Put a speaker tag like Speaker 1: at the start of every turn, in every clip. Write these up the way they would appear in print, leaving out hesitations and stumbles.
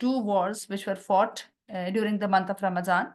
Speaker 1: 2 wars which were fought during the month of Ramadan।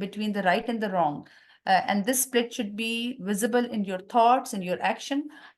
Speaker 1: between the right and the wrong, and this split should be visible in your thoughts and your action।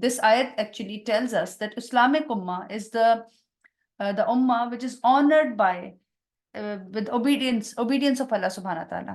Speaker 1: this ayat actually tells us that Islamic Ummah is the Ummah which is honored by with obedience of Allah subhanahu wa ta'ala।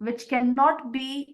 Speaker 1: which cannot be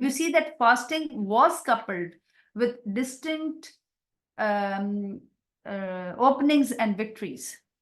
Speaker 1: You see that fasting was coupled with distinct openings and victories।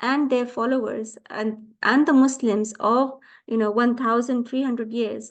Speaker 2: and their followers and the Muslims of 1300 years,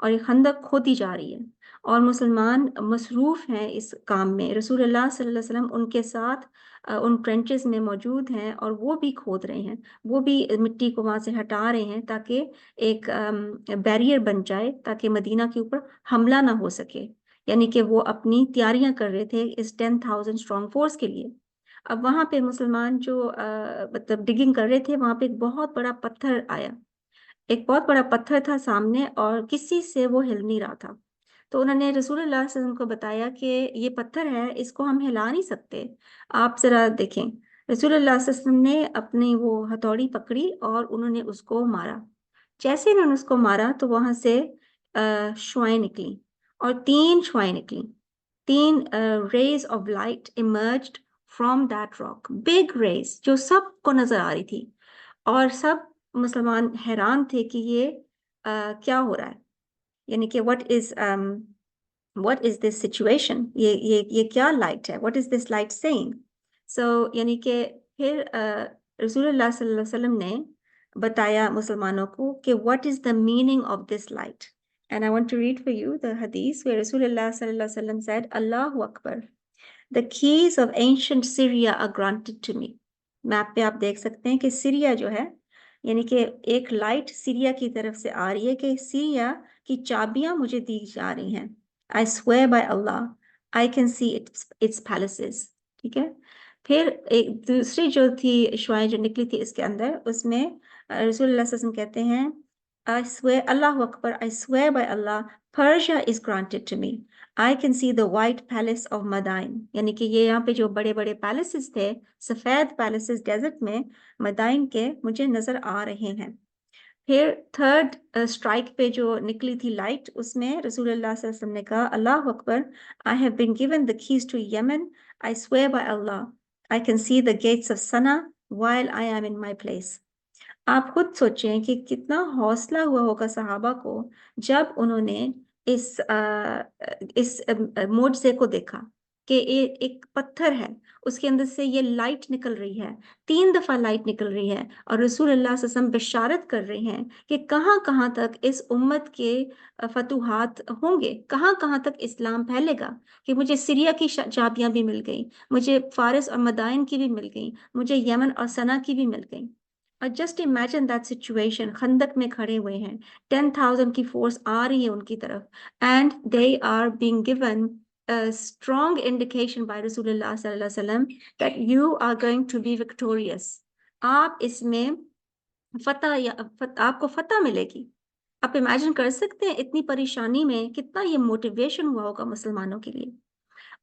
Speaker 2: اور یہ خندق کھودی جا رہی ہے اور مسلمان مصروف ہیں اس کام میں. رسول اللہ صلی اللہ علیہ وسلم ان کے ساتھ ان ٹرنچز میں موجود ہیں اور وہ بھی کھود رہے ہیں, وہ بھی مٹی کو وہاں سے ہٹا رہے ہیں تاکہ ایک بیریئر بن جائے تاکہ مدینہ کے اوپر حملہ نہ ہو سکے. یعنی کہ وہ اپنی تیاریاں کر رہے تھے اس 10,000 اسٹرانگ فورس کے لیے. اب وہاں پہ مسلمان جو مطلب ڈگنگ کر رہے تھے, وہاں پہ ایک بہت بڑا پتھر آیا, ایک بہت بڑا پتھر تھا سامنے اور کسی سے وہ ہل نہیں رہا تھا. تو انہوں نے رسول اللہ صلی اللہ علیہ وسلم کو بتایا کہ یہ پتھر ہے, اس کو ہم ہلا نہیں سکتے, آپ ذرا دیکھیں. رسول اللہ صلی اللہ علیہ وسلم نے اپنی وہ ہتھوڑی پکڑی اور انہوں نے اس کو مارا. جیسے انہوں نے اس کو مارا تو وہاں سے شوائیں نکلی اور 3 شوائیں نکلی. 3 rays of light emerged from that rock, big rays جو سب کو نظر آ رہی تھی, اور سب مسلمان حیران تھے کہ یہ کیا ہو رہا ہے, یعنی کہ what is this situation, یہ کیا لائٹ ہے, what is this light saying. یعنی کہ پھر رسول اللہ صلی اللہ علیہ وسلم نے بتایا مسلمانوں کو کہ what is the meaning of this light. And I want to read for you the hadith where Rasulullah sallallahu alaihi wasallam said, Allahu Akbar, the keys of ancient Syria are granted to me. Map پہ آپ دیکھ سکتے ہیں کہ Syria جو ہے, یعنی کہ ایک لائٹ سیریا کی طرف سے آ رہی ہے کہ سیریا کی چابیاں مجھے دی جا رہی ہیں. I swear by Allah, I can see its palaces. ٹھیک ہے. پھر ایک دوسری جو تھی شوائیں جو نکلی تھی اس کے اندر, اس میں رسول اللہ صلی اللہ علیہ وسلم کہتے ہیں I swear, Allah Akbar, I swear by Allah, Persia is granted to me. I can see the white palace of Madain. یعنی کہ یہ یہاں پہ جو بڑے بڑے پیلسز تھے, سفید پیلسز ڈیزرٹ میں مدائن کے, مجھے نظر آ رہے ہیں. پھر 3rd اسٹرائک پہ جو نکلی تھی لائٹ, اس میں رسول اللہ صلی اللہ علیہ وسلم نے کہا اللہ اکبر, I have been given the keys to Yemen. I swear by Allah, I can see the gates of Sana while I am in my place. آپ خود سوچیں کہ کتنا حوصلہ ہوا ہوگا صحابہ کو جب انہوں نے اس معجزے کو دیکھا کہ ایک پتھر ہے, اس کے اندر سے یہ لائٹ نکل رہی ہے, 3 دفعہ لائٹ نکل رہی ہے, اور رسول اللہ صلی اللہ علیہ وسلم بشارت کر رہے ہیں کہ کہاں کہاں تک اس امت کے فتوحات ہوں گے, کہاں کہاں تک اسلام پھیلے گا. کہ مجھے سیریا کی چابیاں بھی مل گئیں, مجھے فارس اور مدائن کی بھی مل گئیں, مجھے یمن اور سنا کی بھی مل گئیں. جسٹ امیجن دیٹ سچویشن, خندق میں کھڑے ہوئے ہیں, 10,000 کی فورس آ رہی ہے ان کی طرف, and they are being given strong indication by رسول اللہ صلی اللہ علیہ وسلم that you are going to be victorious. آپ اس میں آپ کو فتح ملے گی. آپ امیجن کر سکتے ہیں اتنی پریشانی میں کتنا یہ موٹیویشن ہوا ہوگا مسلمانوں کے لیے.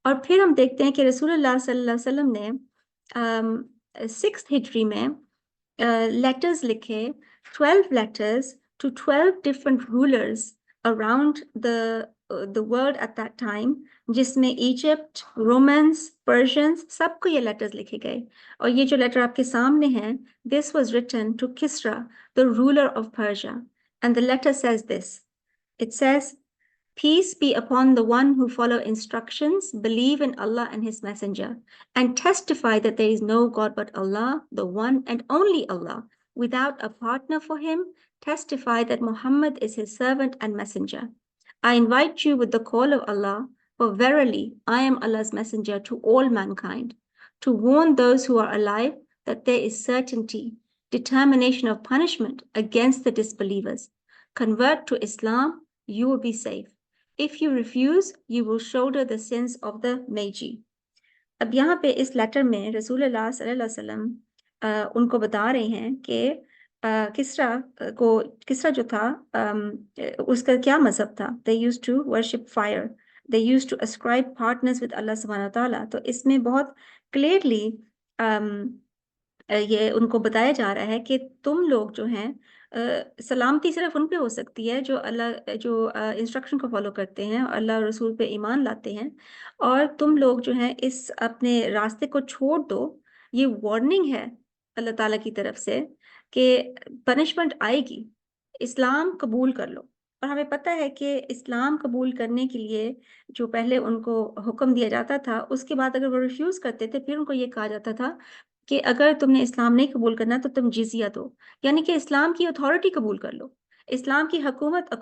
Speaker 2: اور پھر ہم دیکھتے ہیں کہ رسول اللہ صلی اللہ علیہ وسلم نے 6th ہجری میں letters لکھے, 12 letters to 12 different rulers around the world at that time, جس میں ایجپٹ, رومنس, پرشینس, سب کو یہ لیٹرز لکھے گئے. اور یہ جو لیٹر آپ کے سامنے ہیں, this was written to Kisra, the ruler of Persia, and the letter says this. It says, Peace be upon the one who follow instructions, believe in Allah and His Messenger, and testify that there is no God but Allah, the one and only Allah, without a partner for Him. Testify that Muhammad is His servant and messenger. I invite you with the call of Allah, for verily I am Allah's messenger to all mankind, to warn those who are alive that there is certainty, determination of punishment against the disbelievers. Convert to Islam, you will be safe. If you refuse, you will shoulder the sins of the Magi. اب یہاں پہ اس letter میں رسول اللہ صلی اللہ علیہ وسلم ان کو بتا رہے ہیں کہ کسرا جو تھا اس کا کیا مذہب تھا. They used to worship fire. They used to ascribe partners with Allah subhanahu wa ta'ala. تو اس میں بہت clearly یہ ان کو بتایا جا رہا ہے کہ تم لوگ جو ہیں سلامتی صرف ان پہ ہو سکتی ہے جو اللہ جو انسٹرکشن کو فالو کرتے ہیں اور اللہ اور رسول پہ ایمان لاتے ہیں, اور تم لوگ جو ہیں اس اپنے راستے کو چھوڑ دو. یہ وارننگ ہے اللہ تعالیٰ کی طرف سے کہ پنشمنٹ آئے گی, اسلام قبول کر لو. اور ہمیں پتہ ہے کہ اسلام قبول کرنے کے لیے جو پہلے ان کو حکم دیا جاتا تھا, اس کے بعد اگر وہ ریفیوز کرتے تھے پھر ان کو یہ کہا جاتا تھا کہ اگر تم نے اسلام نہیں قبول کرنا تو تم جزیہ دو, یعنی کہ اسلام کی اتھارٹی قبول کر لو. اسلام کی حکومت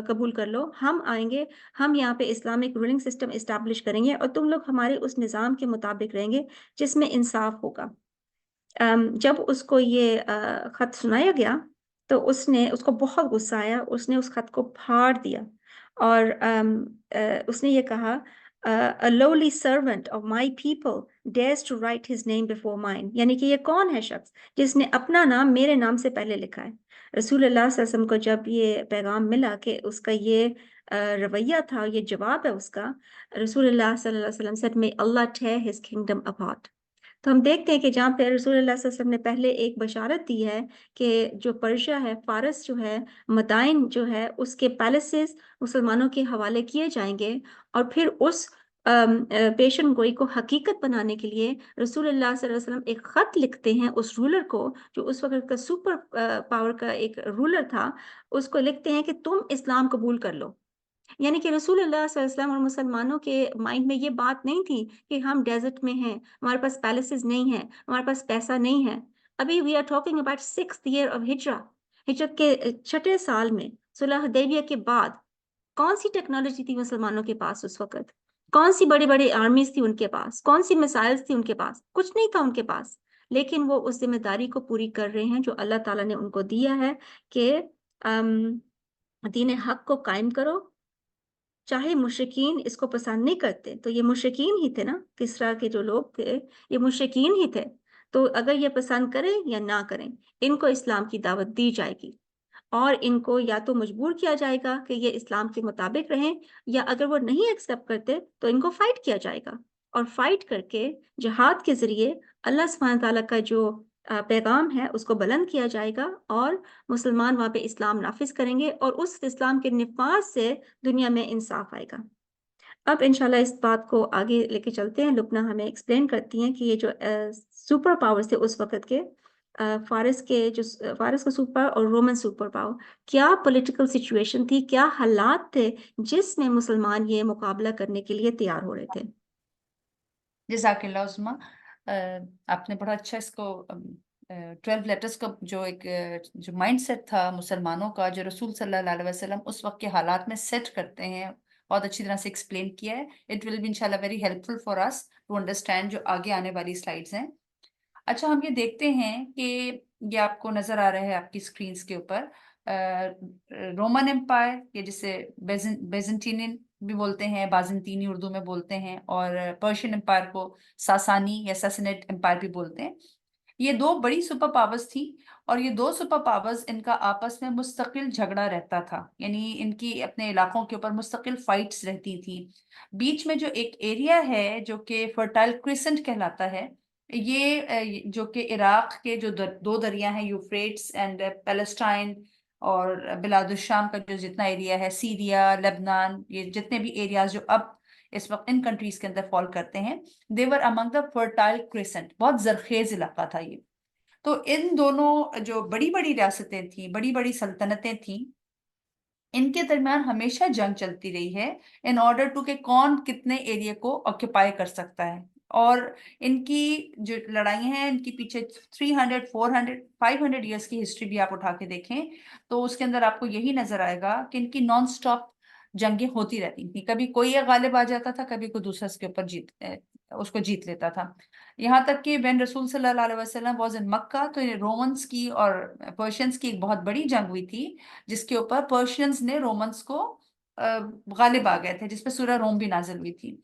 Speaker 2: قبول کر لو، ہم آئیں گے، ہم یہاں پہ اسلامک رولنگ سسٹم اسٹیبلش کریں گے اور تم لوگ ہمارے اس نظام کے مطابق رہیں گے جس میں انصاف ہوگا۔ جب اس کو یہ خط سنایا گیا تو اس کو بہت غصہ آیا، اس نے اس خط کو پھاڑ دیا اور اس نے یہ کہا a lowly servant of my people dares to write his name before mine، یعنی کہ یہ کون ہے شخص جس نے اپنا نام میرے نام سے پہلے لکھا ہے۔ رسول اللہ صلی اللہ علیہ وسلم کو جب یہ پیغام ملا کہ اس کا یہ رویہ تھا، یہ جواب ہے اس کا، رسول اللہ صلی اللہ علیہ وسلم said may Allah tear his kingdom apart۔ تو ہم دیکھتے ہیں کہ جہاں پہ رسول اللہ صلی اللہ علیہ وسلم نے پہلے ایک بشارت دی ہے کہ جو پرشیا ہے، فارس جو ہے، مدائن جو ہے، اس کے پیلسز مسلمانوں کے حوالے کیے جائیں گے، اور پھر اس پیشن گوئی کو حقیقت بنانے کے لیے رسول اللہ صلی اللہ علیہ وسلم ایک خط لکھتے ہیں اس رولر کو، جو اس وقت کا سپر پاور کا ایک رولر تھا، اس کو لکھتے ہیں کہ تم اسلام قبول کر لو۔ یعنی کہ رسول اللہ صلی اللہ علیہ وسلم اور مسلمانوں کے مائنڈ میں یہ بات نہیں تھی کہ ہم ڈیزرٹ میں ہیں، ہمارے پاس پیلسز نہیں ہیں، ہمارے پاس پیسہ نہیں ہے۔ ابھی we are talking about 6th year of ہجرہ، ہجرت کے 6 سال میں، صلح حدیبیہ کے بعد، کون سی ٹیکنالوجی تھی مسلمانوں کے پاس اس وقت؟ کون سی بڑی بڑی آرمیز تھی ان کے پاس؟ کون سی میسائلز تھی ان کے پاس؟ کچھ نہیں تھا ان کے پاس، لیکن وہ اس ذمہ داری کو پوری کر رہے ہیں جو اللہ تعالیٰ نے ان کو دیا ہے کہ دین حق کو قائم کرو، چاہے مشرکین اس کو پسند نہیں کرتے۔ تو یہ مشرکین ہی تھے نا، کسرا کے جو لوگ تھے یہ مشرکین ہی تھے، تو اگر یہ پسند کریں یا نہ کریں، ان کو اسلام کی دعوت دی جائے گی اور ان کو یا تو مجبور کیا جائے گا کہ یہ اسلام کے مطابق رہیں، یا اگر وہ نہیں ایکسیپٹ کرتے تو ان کو فائٹ کیا جائے گا، اور فائٹ کر کے جہاد کے ذریعے اللہ سبحانہ تعالیٰ کا جو پیغام ہے اس کو بلند کیا جائے گا، اور مسلمان وہاں پہ اسلام نافذ کریں گے، اور اس اسلام کے نفاذ سے دنیا میں انصاف آئے گا۔ اب انشاءاللہ اس بات کو آگے لے کے چلتے ہیں۔ لبنہ ہمیں ایکسپلین کرتی ہیں کہ یہ جو سپر پاورز تھے اس وقت کے، فارس کا سپر پاور اور رومن سپر پاور، کیا پولیٹیکل سچویشن تھی، کیا حالات تھے جس میں مسلمان یہ مقابلہ کرنے کے لیے تیار ہو رہے تھے۔
Speaker 1: جزاک اللہ عظما، آپ نے بڑا اچھا اس کو 12 لیٹرز کا جو ایک جو مائنڈ سیٹ تھا مسلمانوں کا، جو رسول صلی اللہ علیہ وسلم اس وقت کے حالات میں سیٹ کرتے ہیں، بہت اچھی طرح سے ایکسپلین کیا ہے۔ اٹ ول بی انشاءاللہ very helpful for us to understand جو آگے آنے والی سلائیڈز ہیں۔ اچھا، ہم یہ دیکھتے ہیں کہ یہ آپ کو نظر آ رہا ہے آپ کی اسکرینس کے اوپر، رومن امپائر، یہ جسے بیزنٹین بھی بولتے ہیں، بازنطینی اردو میں بولتے ہیں، اور پرشین امپائر کو ساسانی یا ساسنیٹ امپائر بھی بولتے ہیں۔ یہ دو بڑی سپر پاورز تھی، اور یہ دو سپر پاورز ان کا آپس میں مستقل جھگڑا رہتا تھا، یعنی ان کی اپنے علاقوں کے اوپر مستقل فائٹس رہتی تھی۔ بیچ میں جو ایک ایریا ہے جو کہ فرٹائل کریسنٹ کہلاتا ہے، یہ جو کہ عراق کے جو دو دریا ہیں، یوفریٹس اینڈ پیلسٹائن، اور بلاد الشام کا جو جتنا ایریا ہے، سیریا، لبنان، یہ جتنے بھی ایریاز جو اب اس وقت ان کنٹریز کے اندر فال کرتے ہیں، they were among the fertile crescent، بہت زرخیز علاقہ تھا یہ۔ تو ان دونوں جو بڑی بڑی ریاستیں تھیں، بڑی بڑی سلطنتیں تھیں، ان کے درمیان ہمیشہ جنگ چلتی رہی ہے ان آرڈر ٹو کہ کون کتنے ایریا کو آکوپائی کر سکتا ہے۔ اور ان کی جو لڑائیاں ہیں، ان کی پیچھے 300 400 500 ایئرس کی ہسٹری بھی آپ اٹھا کے دیکھیں تو اس کے اندر آپ کو یہی نظر آئے گا کہ ان کی نان سٹاپ جنگیں ہوتی رہتی تھیں، کبھی کوئی ایک غالب آ جاتا تھا، کبھی کوئی دوسرا اس کے اوپر اس کو جیت لیتا تھا۔ یہاں تک کہ وین رسول صلی اللہ علیہ وسلم واز ان مکہ، تو رومنس کی اور پرشینس کی ایک بہت بڑی جنگ ہوئی تھی، جس کے اوپر پرشینز نے رومنس کو غالب آ گئے تھے، جس پہ سورہ روم بھی نازل ہوئی تھی۔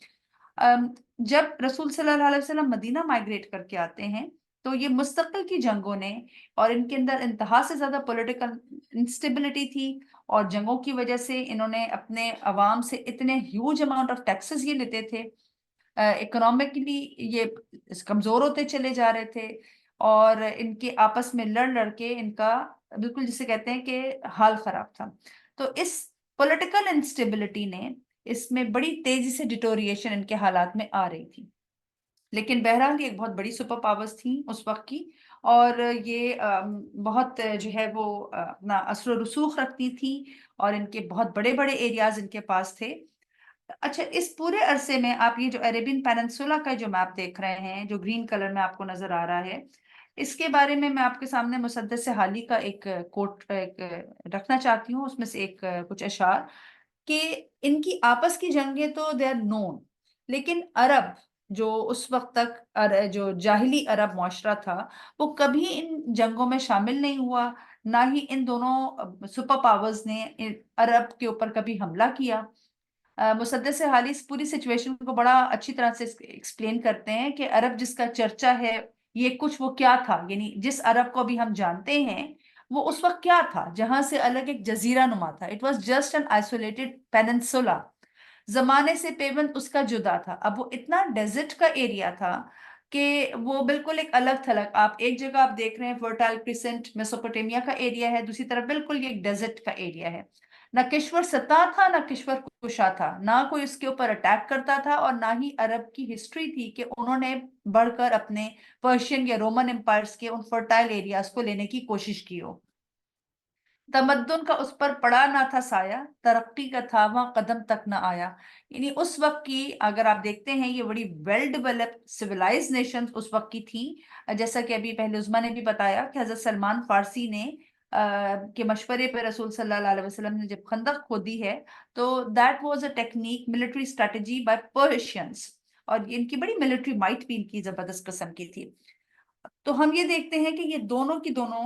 Speaker 1: جب رسول صلی اللہ علیہ وسلم مدینہ مائگریٹ کر کے آتے ہیں تو یہ مستقل کی جنگوں نے، اور ان کے اندر انتہا سے زیادہ پولیٹیکل انسٹیبلٹی تھی، اور جنگوں کی وجہ سے انہوں نے اپنے عوام سے اتنے ہیوج اماؤنٹ آف ٹیکسز یہ لیتے تھے، اکنامکلی یہ کمزور ہوتے چلے جا رہے تھے، اور ان کے آپس میں لڑ لڑ کے ان کا بالکل جسے کہتے ہیں کہ حال خراب تھا۔ تو اس پولیٹیکل انسٹیبلٹی نے اس میں بڑی تیزی سے ڈیٹوریشن ان کے حالات میں آ رہی تھی، لیکن بہرحال یہ ایک بہت بڑی سپر پاورز تھیں اس وقت کی، اور یہ بہت جو ہے وہ اپنا اثر و رسوخ رکھتی تھی، اور ان کے بہت بڑے بڑے ایریاز ان کے پاس تھے۔ اچھا، اس پورے عرصے میں آپ یہ جو عربین پیننسولا کا جو میپ دیکھ رہے ہیں، جو گرین کلر میں آپ کو نظر آ رہا ہے، اس کے بارے میں آپ کے سامنے مسدس حالی کا ایک کوٹ رکھنا چاہتی ہوں، اس میں سے ایک کچھ اشعار کہ ان کی آپس کی جنگیں تو دے آر نون، لیکن عرب جو اس وقت تک جو جاہلی عرب معاشرہ تھا وہ کبھی ان جنگوں میں شامل نہیں ہوا، نہ ہی ان دونوں سپر پاورز نے عرب کے اوپر کبھی حملہ کیا۔ مسدس حالی اس پوری سچویشن کو بڑا اچھی طرح سے ایکسپلین کرتے ہیں کہ عرب جس کا چرچا ہے یہ کچھ وہ کیا تھا، یعنی جس عرب کو بھی ہم جانتے ہیں وہ اس وقت کیا تھا، جہاں سے الگ ایک جزیرہ نما تھا۔ It was just an isolated peninsula, زمانے سے پیوند اس کا جدا تھا۔ اب وہ اتنا ڈیزرٹ کا ایریا تھا کہ وہ بالکل ایک الگ تھلگ، آپ ایک جگہ آپ دیکھ رہے ہیں فرٹائل کریسنٹ میسوپوٹیمیا کا ایریا ہے، دوسری طرف بالکل یہ ایک ڈیزرٹ کا ایریا ہے، نہ کشور ستا تھا نہ کشور کشا تھا، نہ کوئی اس کے اوپر اٹیک کرتا تھا، اور نہ ہی عرب کی ہسٹری تھی کہ انہوں نے بڑھ کر اپنے پرشین یا رومن امپائرز کے ان فرٹائل ایریاز کو لینے کی کوشش کی ہو۔ تمدن کا اس پر پڑا نہ تھا سایہ، ترقی کا تھا وہاں قدم تک نہ آیا۔ یعنی اس وقت کی اگر آپ دیکھتے ہیں یہ بڑی ویل ڈیولپڈ سویلائز نیشنز اس وقت کی تھیں، جیسا کہ ابھی پہلے عظما نے بھی بتایا کہ حضرت سلمان فارسی نے کے مشورے پہ رسول صلی اللہ علیہ وسلم نے جب خندق کھودی ہے تو that was a technique military strategy by Persians, اور ان کی بڑی ملٹری مائٹ بھی ان کی زبردست قسم کی تھی۔ تو ہم یہ دیکھتے ہیں کہ یہ دونوں کی دونوں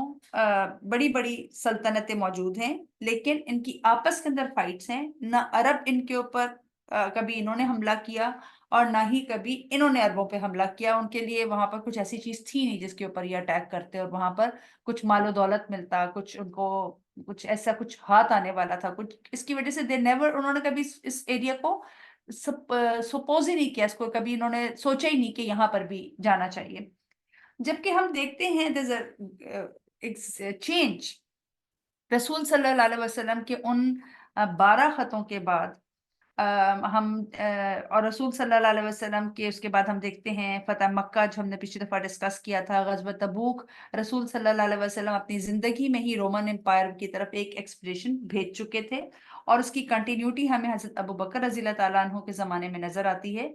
Speaker 1: بڑی بڑی سلطنتیں موجود ہیں، لیکن ان کی آپس کے اندر فائٹس ہیں، نہ عرب ان کے اوپر کبھی انہوں نے حملہ کیا اور نہ ہی کبھی انہوں نے عربوں پہ حملہ کیا۔ ان کے لیے وہاں پر کچھ ایسی چیز تھی نہیں جس کے اوپر یہ اٹیک کرتے اور وہاں پر کچھ مال و دولت ملتا، کچھ ان کو کچھ ایسا کچھ ہاتھ آنے والا تھا کچھ، اس کی وجہ سے انہوں نے کبھی اس ایریا کو سپوز ہی نہیں کیا، اس کو کبھی انہوں نے سوچا ہی نہیں کہ یہاں پر بھی جانا چاہیے۔ جبکہ ہم دیکھتے ہیں چینج رسول صلی اللہ علیہ وسلم کے ان 12 خطوں کے بعد، اور رسول صلی اللہ علیہ وسلم کے اس کے بعد ہم دیکھتے ہیں فتح مکہ جو ہم نے پچھلی دفعہ ڈسکس کیا تھا، غزوہ تبوک، رسول صلی اللہ علیہ وسلم اپنی زندگی میں ہی رومن امپائر کی طرف ایک ایکسپیڈیشن بھیج چکے تھے، اور اس کی کنٹینیوٹی ہمیں حضرت ابو بکر رضی اللہ تعالیٰ عنہ کے زمانے میں نظر آتی ہے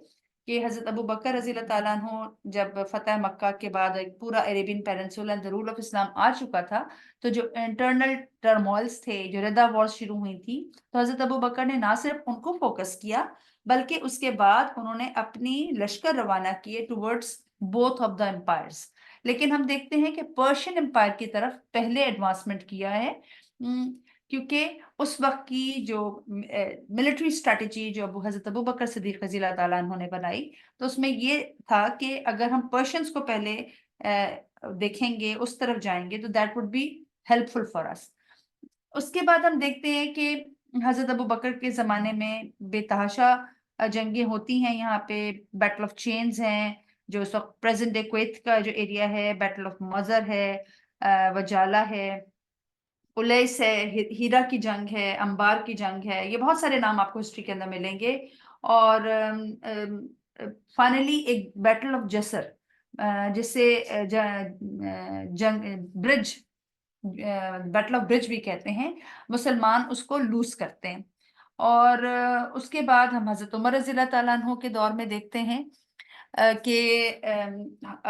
Speaker 1: کہ حضرت ابو بکر رضی اللہ تعالیٰ عنہ جب فتح مکہ کے بعد ایک پورا Arabian peninsula the rule of Islam آ چکا تھا، تو جو انٹرنل ٹرموائلز تھے، جو ردہ وارز شروع ہوئی تھی، تو حضرت ابو بکر نے نہ صرف ان کو فوکس کیا بلکہ اس کے بعد انہوں نے اپنی لشکر روانہ کیے towards both of the empires. لیکن ہم دیکھتے ہیں کہ پرشین امپائر کی طرف پہلے ایڈوانسمنٹ کیا ہے، کیونکہ اس وقت کی جو ملٹری اسٹریٹجی جو حضرت ابو بکر صدیق رضی اللہ تعالیٰ عنہ نے بنائی، تو اس میں یہ تھا کہ اگر ہم پرشینز کو پہلے دیکھیں گے، اس طرف جائیں گے، تو that would be helpful for us. اس کے بعد ہم دیکھتے ہیں کہ حضرت ابو بکر کے زمانے میں بے تحاشا جنگیں ہوتی ہیں، یہاں پہ بیٹل آف چینز ہیں جو اس وقت پریزنٹ ڈے کویت کا جو ایریا ہے، بیٹل آف مزر ہے، وجالہ ہے، الیس ہے، ہیرا کی جنگ ہے، انبار کی جنگ ہے، یہ بہت سارے نام آپ کو ہسٹری کے اندر ملیں گے۔ اور فائنلی ایک بیٹل آف جسر، جسے جنگ برج، بیٹل آف برج بھی کہتے ہیں، مسلمان اس کو لوز کرتے ہیں۔ اور اس کے بعد ہم حضرت عمر رضی اللہ تعالیٰ عنہ کے دور میں دیکھتے ہیں کہ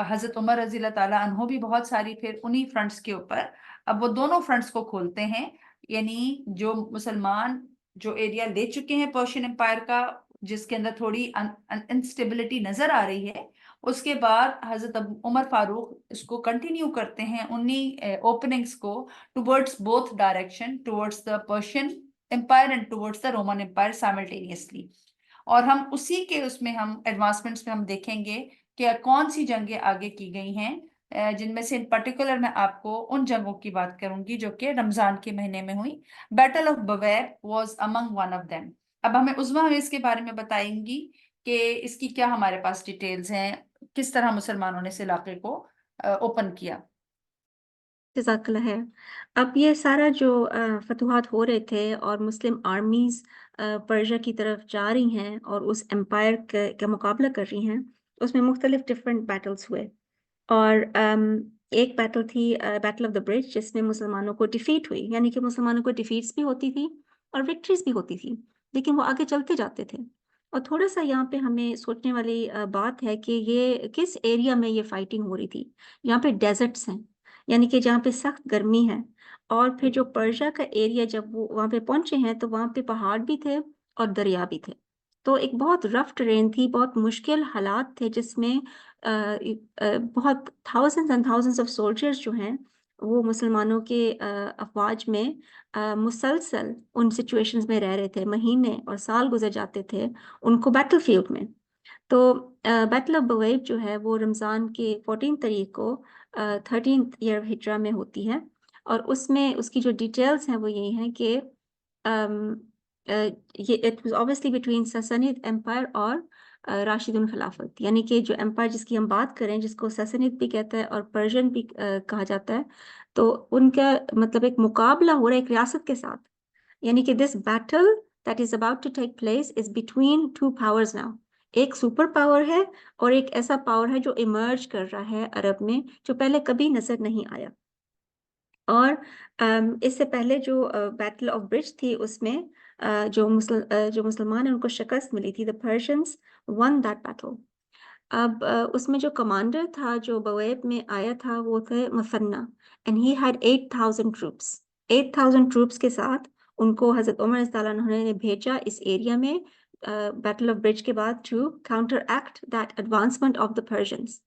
Speaker 1: حضرت عمر رضی اللہ تعالیٰ عنہ بھی بہت ساری پھر انہی فرنٹس کے اوپر اب وہ دونوں فرنٹس کو کھولتے ہیں، یعنی جو مسلمان جو ایریا لے چکے ہیں پرشین امپائر کا، جس کے اندر تھوڑی انسٹیبلٹی نظر آ رہی ہے، اس کے بعد حضرت عمر فاروق اس کو کنٹینیو کرتے ہیں انہی اوپننگز کو towards both direction, towards the Persian empire and towards the Roman empire simultaneously. اور ہم اسی کے اس میں ہم ایڈوانسمنٹس میں ہم دیکھیں گے کہ کون سی جنگیں آگے کی گئی ہیں، جن میں سے ان پرٹیکولر میں آپ کو ان جنگوں کی بات کروں گی جو کہ رمضان کے مہینے میں ہوئی۔ Battle of Buwaib was among one of them. اب ہمیں عظما اس کے بارے میں بتائیں گی کہ اس کی کیا ہمارے پاس ڈیٹیلز ہیں، کس طرح مسلمانوں نے اس علاقے کو اوپن کیا۔
Speaker 2: جزاک اللہ خیر۔ اب یہ سارا جو فتوحات ہو رہے تھے اور مسلم آرمیز پرشیا کی طرف جا رہی ہیں اور اس امپائر کا مقابلہ کر رہی ہیں، اس میں مختلف ڈفرینٹ بیٹلز ہوئے، اور ایک بیٹل تھی بیٹل آف دا برج، جس میں مسلمانوں کو ڈیفیٹ ہوئی، یعنی کہ مسلمانوں کو ڈیفیٹس بھی ہوتی تھی اور وکٹریز بھی ہوتی تھی، لیکن وہ آگے چلتے جاتے تھے۔ اور تھوڑا سا یہاں پہ ہمیں سوچنے والی بات ہے کہ یہ کس ایریا میں یہ فائٹنگ ہو رہی تھی. یہاں پہ ڈیزرٹس ہیں، یعنی کہ جہاں پہ سخت گرمی ہے. اور پھر جو پرشیا کا ایریا جب وہ وہاں پہ پہنچے ہیں تو وہاں پہ پہاڑ بھی تھے اور دریا بھی تھے. تو ایک بہت رف ٹرین تھی، بہت مشکل حالات تھے، جس میں بہت thousand and thousand of soldiers جو ہیں وہ مسلمانوں کے افواج میں مسلسل ان سچویشنز میں رہ رہے تھے. مہینے اور سال گزر جاتے تھے ان کو بیٹل فیلڈ میں. تو بیٹل آف بویب جو ہے وہ رمضان کے 14 تاریخ کو 13th ایئر ہجرا میں ہوتی ہے. اور اس میں اس کی جو ڈیٹیلز ہیں وہ یہی ہیں کہ یہ it was obviously between Sasanid empire اور راشدون خلافت، یعنی کہ جو امپائر جس کی ہم بات کریں، جس کو ساسانید بھی کہتا ہے اور پرشین بھی کہا جاتا ہے، تو ان کا مطلب ایک مقابلہ ہو رہا ہے ایک ریاست کے ساتھ. یعنی کہ this battle that is about to take place is between two powers now. ایک سپر پاور ہے اور ایک ایسا پاور ہے جو ایمرج کر رہا ہے عرب میں، جو پہلے کبھی نظر نہیں آیا. اور اس سے پہلے جو بیٹل آف برج تھی اس میں جو مسلمان ہیں ان کو شکست ملی تھی. The Persians won that battle. اب اس میں جو کمانڈر تھا جو بویب میں آیا تھا وہ تھے مثنہ، and he had 8,000 troops. 8,000 troops کے ساتھ ان کو حضرت عمر رضی اللہ عنہ نے بھیجا اس ایریا میں بیٹل آف برج کے بعد to counteract that advancement of the Persians.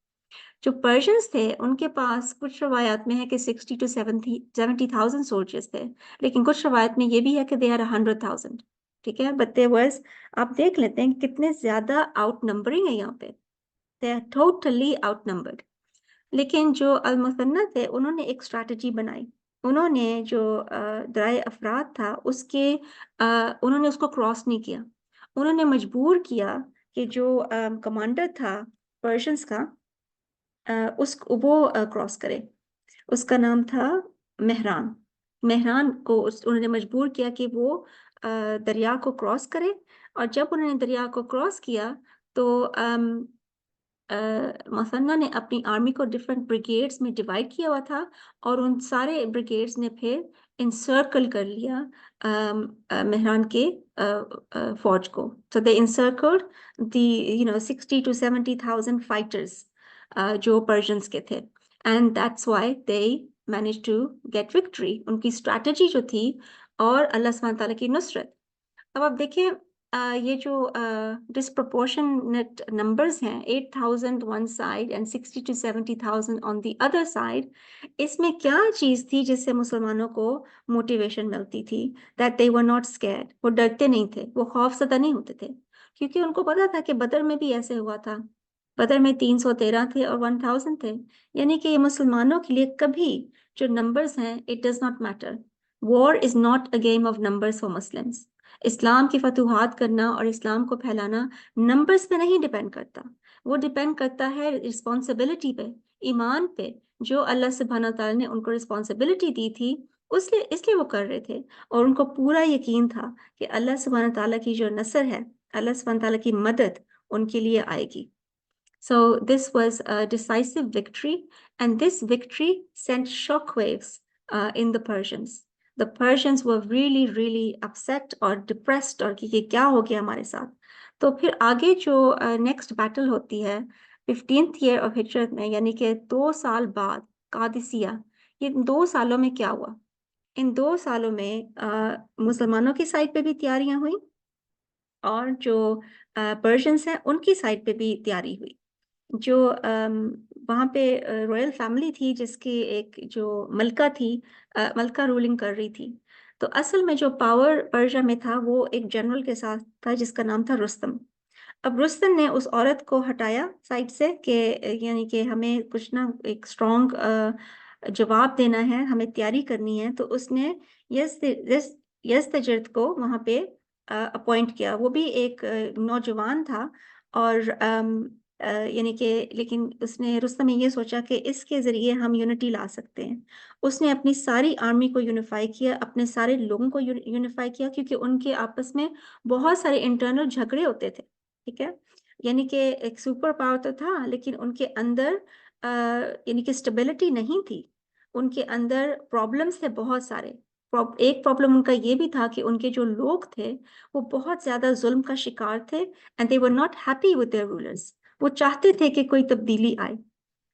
Speaker 2: جو پرشینس تھے ان کے پاس کچھ روایات میں ہے کہ 60 to 70,000 سولجرز تھے، لیکن کچھ روایت میں یہ بھی ہے کہ they had 100,000. ٹھیک ہے، but there was، آپ دیکھ لیتے ہیں کہ کتنے زیادہ آؤٹ نمبرنگ ہے یہاں پہ. they are totally outnumbered. لیکن جو المثنہ تھے انہوں نے ایک اسٹریٹجی بنائی. انہوں نے جو درائے افراد تھا اس کے انہوں نے اس کو کراس نہیں کیا. انہوں نے مجبور کیا کہ جو کمانڈر تھا پرشینس کا وہ کراس کرے. اس کا نام تھا مہران. مہران کو انہوں نے مجبور کیا کہ وہ دریا کو کراس کرے. اور جب انہوں نے دریا کو کراس کیا تو مثنہ نے اپنی آرمی کو ڈفرینٹ بریگیڈز میں ڈیوائڈ کیا ہوا تھا، اور ان سارے بریگیڈز نے پھر انسرکل کر لیا مہران کے فوج کو. So they encircled the 60 to 70,000 fighters جو پرشینس کے تھے. And that's why they managed to get victory. ان کی اسٹریٹجی جو تھی اور اللہ سبحانہ تعالیٰ کی نصرت. اب آپ دیکھیں یہ جو ڈسپرپورشنٹ نمبرز ہیں 8,000 one side and 60 to 70,000 on the other side، اس میں کیا چیز تھی جس سے مسلمانوں کو موٹیویشن ملتی تھی؟ that they were not scared. وہ ڈرتے نہیں تھے، وہ خوف زدہ نہیں ہوتے تھے، کیونکہ ان کو پتا تھا کہ بدر میں بھی ایسے ہوا تھا. بدر میں 313 تھے اور 1,000 تھے. یعنی کہ یہ مسلمانوں کے لیے کبھی جو نمبرز ہیں it does not matter. War is not a game of numbers for Muslims. اسلام کی فتوحات کرنا اور اسلام کو پھیلانا نمبرز پہ نہیں ڈیپینڈ کرتا، وہ ڈیپینڈ کرتا ہے رسپانسبلٹی پہ، ایمان پہ، جو اللہ سبحانہ تعالیٰ نے ان کو رسپانسبلٹی دی تھی اس لیے وہ کر رہے تھے. اور ان کو پورا یقین تھا کہ اللہ سبحانہ تعالیٰ کی جو نصر ہے، اللہ سبحانہ تعالیٰ کی مدد ان کے لیے آئے گی. So this was a decisive victory, and this victory sent shockwaves in the Persians. The Persians were really upset اور depressed اور کہ یہ کیا ہو گیا ہمارے ساتھ. تو پھر آگے جو نیکسٹ بیٹل ہوتی ہے 15th year of ہجرت میں، یعنی کہ 2 سال بعد قادسیہ. یہ 2 سالوں میں کیا ہوا؟ ان 2 سالوں میں مسلمانوں کی سائڈ پہ بھی تیاریاں ہوئیں اور جو پرشینس ہیں ان کی سائڈ پہ بھی تیاری ہوئی. جو وہاں پہ رائل فیملی تھی جس کی ایک جو ملکہ تھی، ملکہ رولنگ کر رہی تھی. تو اصل میں جو پاور پرشیا میں تھا وہ ایک جنرل کے ساتھ تھا جس کا نام تھا رستم. اب رستم نے اس عورت کو ہٹایا سائڈ سے کہ یعنی کہ ہمیں کچھ نہ ایک اسٹرانگ جواب دینا ہے، ہمیں تیاری کرنی ہے. تو اس نے یزدجرد کو وہاں پہ اپوائنٹ کیا. وہ بھی ایک نوجوان تھا اور یعنی کہ لیکن رستم نے یہ سوچا کہ اس کے ذریعے ہم یونٹی لا سکتے ہیں. اس نے اپنی ساری آرمی کو یونیفائی کیا، اپنے سارے لوگوں کو یونیفائی کیا، کیونکہ ان کے آپس میں بہت سارے انٹرنل جھگڑے ہوتے تھے. ٹھیک ہے، یعنی کہ ایک سپر پاور تو تھا لیکن ان کے اندر یعنی کہ اسٹیبلٹی نہیں تھی، ان کے اندر پرابلمس تھے بہت سارے. ایک پرابلم ان کا یہ بھی تھا کہ ان کے جو لوگ تھے وہ بہت زیادہ ظلم کا شکار تھے and they were not happy with their rulers. وہ چاہتے تھے کہ کوئی تبدیلی آئے.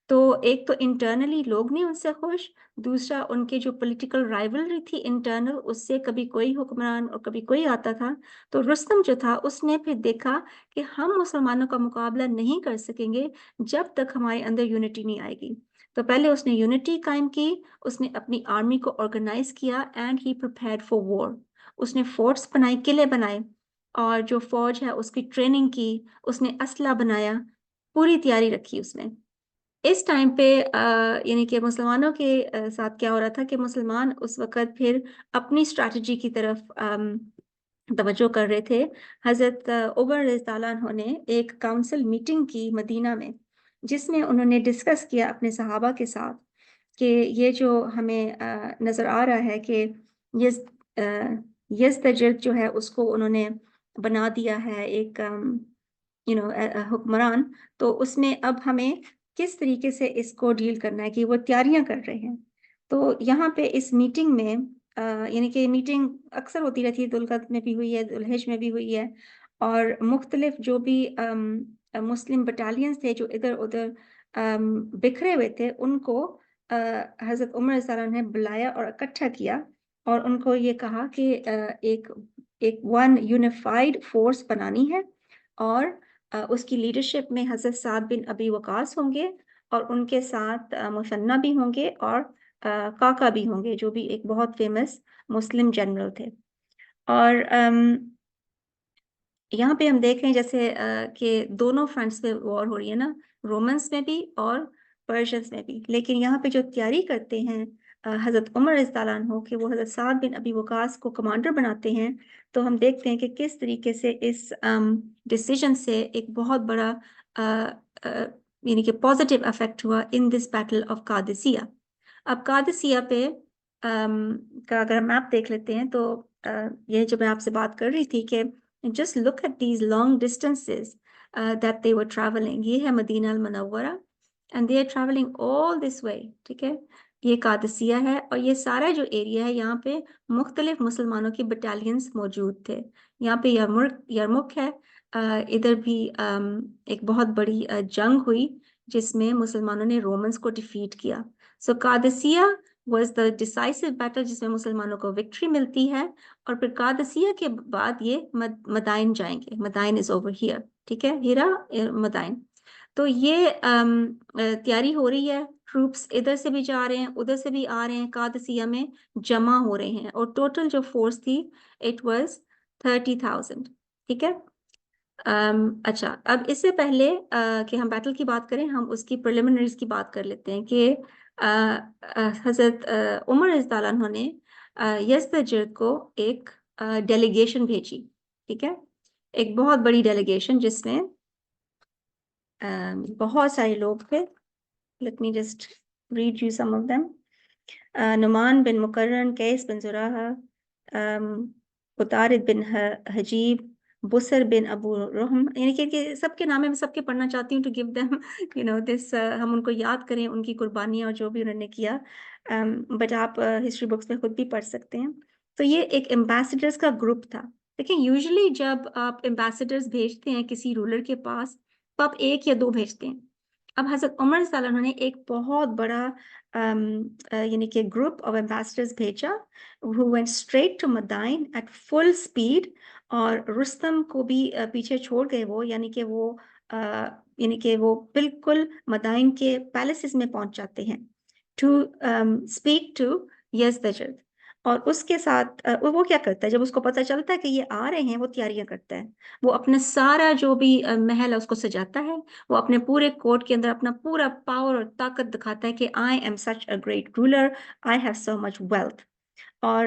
Speaker 2: تو ایک تو انٹرنلی لوگ نہیں ان سے خوش, دوسرا ان کے جو پولیٹیکل رائولری تھی انٹرنل, اس سے کبھی کوئی حکمران اور کبھی کوئی آتا تھا. تو رستم جو تھا اس نے پھر دیکھا کہ ہم مسلمانوں کا مقابلہ نہیں کر سکیں گے جب تک ہمارے اندر یونٹی نہیں آئے گی. تو پہلے اس نے یونٹی قائم کی, اس نے اپنی آرمی کو آرگنائز کیا and he prepared for war. اس نے فورٹس بنائے, قلعے بنائے, اور جو فوج ہے اس کی ٹریننگ کی, اس نے اسلحہ بنایا, پوری تیاری رکھی اس نے. اس ٹائم پہ یعنی کہ مسلمانوں کے ساتھ کیا ہو رہا تھا کہ مسلمان اس وقت پھر اپنی اسٹریٹجی کی طرف توجہ کر رہے تھے. حضرت عمر رضی اللہ عنہ نے ایک کاؤنسل میٹنگ کی مدینہ میں, جس میں انہوں نے ڈسکس کیا اپنے صحابہ کے ساتھ کہ یہ جو ہمیں نظر آ رہا ہے کہ یزدجرد جو ہے اس کو انہوں نے بنا دیا ہے ایک حکمران, تو اس میں اب ہمیں کس طریقے سے اس کو ڈیل کرنا ہے کہ وہ تیاریاں کر رہے ہیں. تو یہاں پہ اس میٹنگ میں یعنی کہ میٹنگ اکثر ہوتی رہتی ہے, ذوالقعدہ میں بھی ہوئی ہے, ذوالحج میں بھی ہوئی ہے, اور مختلف جو بھی مسلم بٹالینز تھے جو ادھر ادھر بکھرے ہوئے تھے, ان کو حضرت عمر رضی اللہ عنہ نے بلایا اور اکٹھا کیا, اور ان کو یہ کہا کہ ایک ون یونیفائڈ فورس بنانی ہے, اور اس کی لیڈرشپ میں حضرت سعد بن ابی وقاص ہوں گے, اور ان کے ساتھ مثنہ بھی ہوں گے, اور کاکا بھی ہوں گے جو بھی ایک بہت فیمس مسلم جنرل تھے. اور یہاں پہ ہم دیکھ رہے ہیں جیسے کہ دونوں فرنٹس پہ وار ہو رہی ہے نا, رومنس میں بھی اور پرشینس میں بھی. لیکن یہاں پہ جو تیاری کرتے ہیں حضرت عمر رضی اللہ عنہ کہ وہ حضرت سعد بن ابی وقاص کو کمانڈر بناتے ہیں, تو ہم دیکھتے ہیں کہ کس طریقے سے اس ڈیسیجن سے ایک بہت بڑا یعنی کہ پازیٹیو افیکٹ ہوا ان دس بیٹل آف قادسیہ. اب قادسیہ پہ کا اگر ہم میپ دیکھ لیتے ہیں تو یہ جو میں آپ سے بات کر رہی تھی کہ just look at these long distances that they were traveling. یہ ہے مدینہ المنورہ and they are traveling all this way. ٹھیک ہے, یہ قادسیہ ہے, اور یہ سارا جو ایریا ہے یہاں پہ مختلف مسلمانوں کی بٹالینز موجود تھے. یہاں پہ یرمک ہے, ادھر بھی ایک بہت بڑی جنگ ہوئی جس میں مسلمانوں نے رومنز کو ڈیفیٹ کیا. سو Qadisiyyah was the decisive battle جس میں مسلمانوں کو وکٹری ملتی ہے, اور پھر قادسیہ کے بعد یہ مدائن جائیں گے. مدائن is over here. ٹھیک ہے, ہیرا مدائن. تو یہ تیاری ہو رہی ہے, ٹروپس ادھر سے بھی جا رہے ہیں, ادھر سے بھی آ رہے ہیں, قادسیہ میں جمع ہو رہے ہیں, اور ٹوٹل جو فورس تھی it was 30,000. ٹھیک ہے. اچھا, اب اس سے پہلے کہ ہم بیٹل کی بات کریں, ہم اس کی پریلیمنریز کی بات کر لیتے ہیں کہ حضرت عمر رضی اللہ عنہ نے یزدجرد کو ایک ڈیلیگیشن بھیجی. ٹھیک ہے, ایک بہت بڑی ڈیلیگیشن جس میں بہت سارے لوگ تھے. Let me just read you some of them. Noman بن مقرن, قیس بن زراحہ, عطارد بن حجیب, بسر بن ابو رحم. یعنی کہ سب کے نام میں سب کے پڑھنا چاہتی ہوں to give them this ہم ان کو یاد کریں, ان کی قربانیاں اور جو بھی انہوں نے کیا. بٹ آپ ہسٹری بکس میں خود بھی پڑھ سکتے ہیں. تو یہ ایک ایمبیسیڈرز کا گروپ تھا. دیکھیں یوزلی جب آپ ایمبیسیڈرز بھیجتے ہیں کسی رولر کے پاس تو آپ ایک یا دو بھیجتے ہیں. اب حضرت عمر صلی اللہ علیہ وسلم نے ایک بہت بڑا یعنی کہ گروپ آف ایمبیسیڈرز بھیجا who went straight to Madain at full speed, اور رستم کو بھی پیچھے چھوڑ گئے وہ, یعنی کہ وہ بالکل مدائن کے پیلسز میں پہنچ جاتے ہیں to speak to یزدجرد. اور اس کے ساتھ وہ کیا کرتا ہے, جب اس کو پتہ چلتا ہے کہ یہ آ رہے ہیں, وہ تیاریاں کرتا ہے. وہ اپنا سارا جو بھی محل ہے اس کو سجاتا ہے, وہ اپنے پورے کورٹ کے اندر اپنا پورا پاور اور طاقت دکھاتا ہے کہ I am such a great ruler, I have so much wealth. اور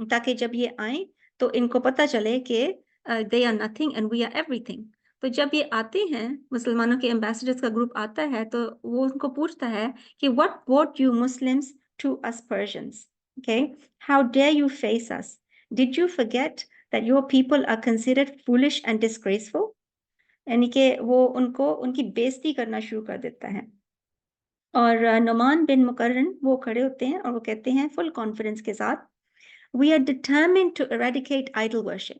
Speaker 2: تاکہ جب یہ آئیں تو ان کو پتہ چلے کہ they are nothing and we are everything. تو جب یہ آتے ہیں, مسلمانوں کے ایمبیسیڈرز کا گروپ آتا ہے, تو وہ ان کو پوچھتا ہے کہ what brought you Muslims to us Persians? Okay, how dare you face us? Did you forget that your people are considered foolish and disgraceful? یعنی کہ وہ ان کو ان کی بےزتی کرنا شروع کر دیتا ہے. اور نعمان بن مقرن وہ کھڑے ہوتے ہیں اور وہ کہتے ہیں فل کانفیڈنس کے ساتھ we are determined to eradicate idol worship.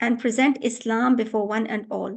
Speaker 2: and present Islam before one and all.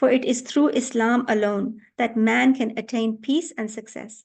Speaker 2: For it is through Islam alone that man can attain peace and success.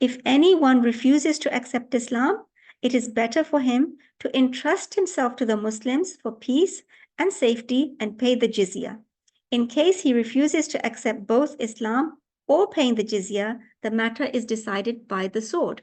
Speaker 2: If anyone refuses to accept Islam, it is better for him to entrust himself to the Muslims for peace and safety and pay the jizya. In case he refuses to accept both Islam or paying the jizya, the matter is decided by the sword.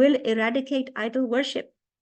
Speaker 2: will eradicate idol worship.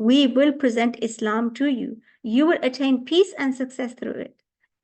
Speaker 2: We will present Islam to you. You will attain peace and success through it.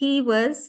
Speaker 2: he was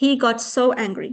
Speaker 2: He got so angry.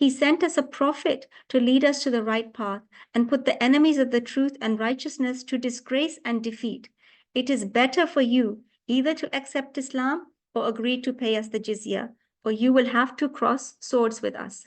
Speaker 2: He sent us a prophet to lead us to the right path and put the enemies of the truth and righteousness to disgrace and defeat. It is better for you either to accept Islam or agree to pay us the jizya, or you will have to cross swords with us.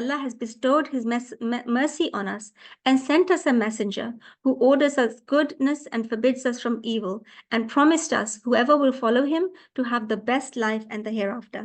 Speaker 2: Allah has bestowed his mercy on us and sent us a messenger who orders us goodness and forbids us from evil and promised us whoever will follow him to have the best life and the hereafter.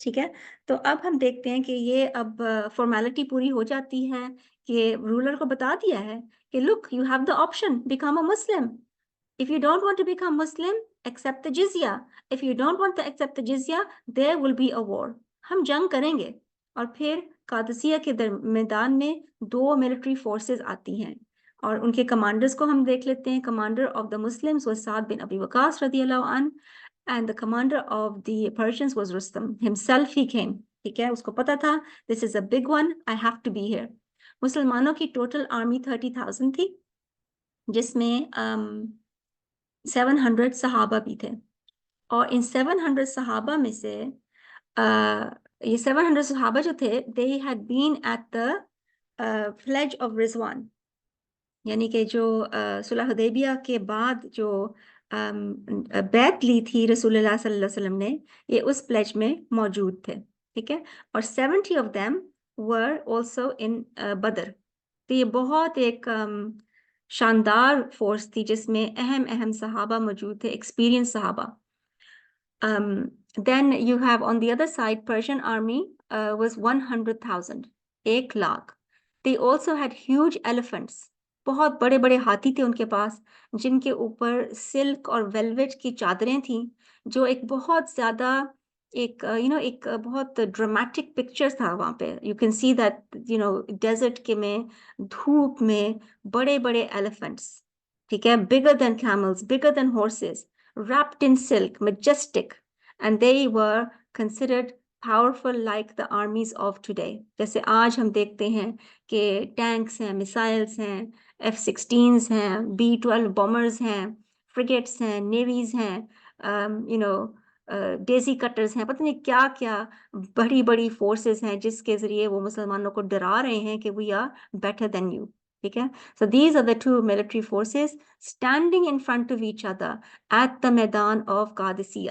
Speaker 2: ٹھیک ہے. تو اب ہم دیکھتے ہیں کہ یہ اب فارمیلٹی پوری ہو جاتی ہے کہ رولر کو بتا دیا ہے کہ look you have the option become a Muslim. If you don't want to become Muslim, accept the jizya. If you don't want to accept the jizya, there will be a war. ہم جنگ کریں گے. اور پھر قادسیہ کے میدان میں 2 military forces آتی ہیں اور ان کے کمانڈرز کو ہم دیکھ لیتے ہیں. Commander of the Muslims was سعد بن ابی وقاص رضی اللہ عنہ, and the commander of the Persians was Rustam himself. He came. ٹھیک ہے, اس کو پتا تھا this is a big one, I have to be here. مسلمانوں کی ٹوٹل آرمی 30,000 تھی, جس میں 700 صحابہ بھی تھے. اور ان 700 صحابہ میں سے یہ 700 صحابہ جو تھے they had been at the pledge of Rizwan, یعنی کہ جو صلح حدیبیہ کے بعد جو بیعت لی تھی رسول اللہ صلی اللہ علیہ وسلم نے, یہ اس پلیج میں موجود تھے. ٹھیک ہے, اور 70 of them were also in بدر. تو یہ بہت ایک شاندار فورس تھی جس میں اہم صحابہ موجود تھے, ایکسپیرینس صحابہ. Then you have on the other side Persian army was 100,000, 1,00,000. They also had huge elephants. بہت بڑے بڑے ہاتھی تھے ان کے پاس, جن کے اوپر سلک اور ویلویٹ کی چادریں تھیں, جو ایک بہت زیادہ ایک ایک بہت ڈرامیٹک پکچر تھا وہاں پہ. You can see that desert کے میں دھوپ میں بڑے بڑے ایلیفنٹس, ٹھیک ہے, bigger than camels, bigger than horses, wrapped in silk, majestic, and they were considered powerful like the armies of today. جیسے آج ہم دیکھتے ہیں کہ ٹینکس ہیں, میسائلس ہیں, F-16s ہیں, B-12 بومرز ہیں, فریگیٹس ہیں, نیویز ہیں, ڈیزی کٹرز ہیں, پتہ نہیں کیا کیا بڑی بڑی فورسز ہیں جس کے ذریعے وہ مسلمانوں کو ڈرا رہے ہیں کہ we are better than you. ٹھیک ہے, so these are the 2 military forces standing in front of each other at the میدان of قادسیہ.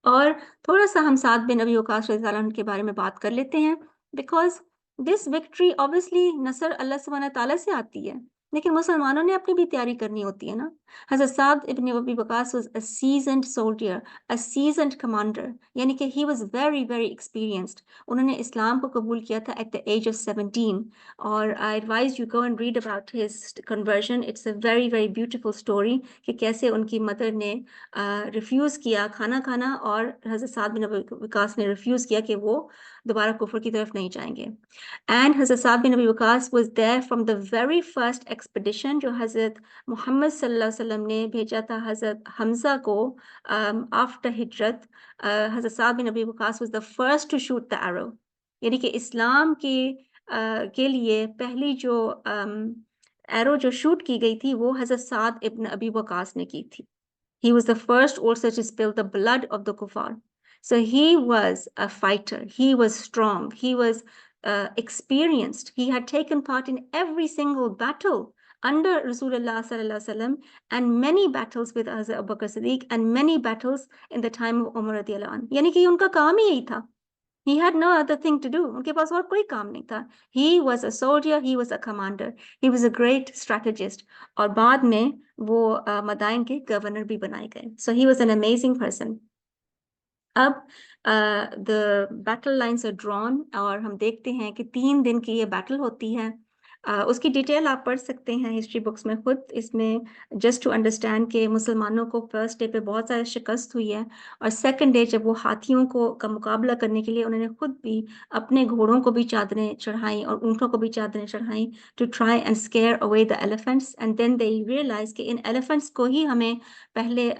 Speaker 2: اور تھوڑا سا ہم سعد بن ابی وقاص رضی اللہ عنہ کے بارے میں بات کر لیتے ہیں, بیکاز دس وکٹری obviously نصر اللہ سبحانہ تعالیٰ سے آتی ہے, لیکن مسلمانوں نے اپنی بھی تیاری کرنی ہوتی ہے نا. حضرت سعد ابن ابی وقاص was a seasoned soldier, a seasoned commander, یعنی کہ he was very very experienced. انہوں نے اسلام کو قبول کیا تھا at the age of 17, اور I advise you go and read about his conversion. It's a very very beautiful story کہ کیسے ان کی مدر نے ریفیوز کیا کھانا کھانا, اور حضرت سعد بن ابی وقاص نے ریفیوز کیا کہ وہ دوبارہ کفر کی طرف نہیں جائیں گے. اینڈ حضرت سعد بن ابی وقاص was there from the very first expedition جو حضرت محمد صلی اللہ علیہ وسلم نے بھیجا تھا حضرت حمزہ کو after ہجرت. حضرت سعد بن ابی وقاص was the first to shoot the arrow, یعنی کہ اسلام کے لیے پہلی جو ایرو جو شوٹ کی گئی تھی وہ حضرت سعد ابن ابی وقاص نے کی تھی. He was the first also to spill the blood of the kuffar. So he was a fighter. He was strong. He was experienced. He had taken part in every single battle under Rasulullah sallallahu alaihi wasallam, and many battles with Hazrat Abu Bakr Siddiq, and many battles in the time of Umar radiyallahu anhu. یعنی کہ ان کا کام ہی یہی تھا. He had no other thing to do. ان کے پاس اور کوئی کام نہیں تھا. He was a soldier. He was a commander. He was a great strategist. اور بعد میں وہ مدائن کے گورنر بھی بنائے گئے. So he was an amazing person. اب the battle lines are drawn, اور ہم دیکھتے ہیں کہ 3 دن کی یہ بیٹل ہوتی ہے. اس کی ڈیٹیل آپ پڑھ سکتے ہیں ہسٹری بکس میں خود. اس میں جسٹ ٹو انڈرسٹینڈ کہ مسلمانوں کو فرسٹ ڈے پہ بہت زیادہ شکست ہوئی ہے, اور سیکنڈ ڈے جب وہ ہاتھیوں کا مقابلہ کرنے کے لیے انہوں نے خود بھی اپنے گھوڑوں کو بھی چادریں چڑھائیں اور اونٹوں کو بھی چادریں چڑھائیں to try and scare away the elephants, and then they realise کہ ان ایلیفینٹس کو ہی ہمیں پہلے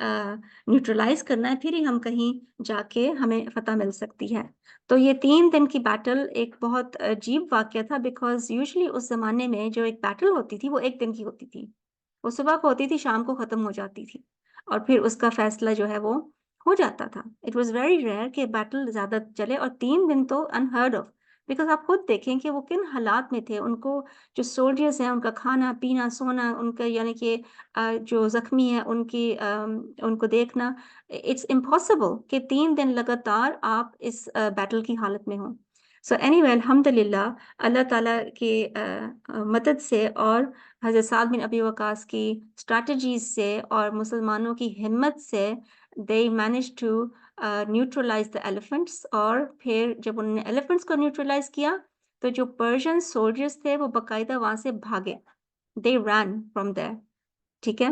Speaker 2: نیوٹرلائز کرنا ہے, پھر ہی ہم کہیں جا کے ہمیں فتح مل سکتی ہے. تو یہ 3 دن کی بیٹل ایک بہت عجیب واقعہ تھا, بیکاز یوزلی اس زمانے میں جو ایک بیٹل ہوتی تھی وہ 1 دن کی ہوتی تھی. وہ صبح کو ہوتی تھی, شام کو ختم ہو جاتی تھی, اور پھر اس کا فیصلہ جو ہے وہ ہو جاتا تھا. اٹ واز ویری ریئر کہ بیٹل زیادہ چلے, اور 3 دن تو انہرڈ آف, بیکاز آپ خود دیکھیں کہ وہ کن حالات میں تھے. ان کو جو سولجرز ہیں ان کا کھانا پینا سونا, ان کا یعنی کہ جو زخمی ہیں ان کو دیکھنا, اٹس امپاسبل کہ 3 دن لگاتار آپ اس بیٹل کی حالت میں ہوں. سو اینی وے الحمدللہ اللہ تعالیٰ کی مدد سے اور حضرت سعد بن ابی وقاص کی اسٹریٹجیز سے اور مسلمانوں کی ہمت سے they managed to نیوٹرلائز دا ایلیفنٹس، اور پھر جب انہوں نے ایلیفنٹس کو نیوٹرلائز کیا تو جو پرشین سولجرز تھے وہ باقاعدہ وہاں سے بھاگے، دے رن فرام there، ٹھیک ہے.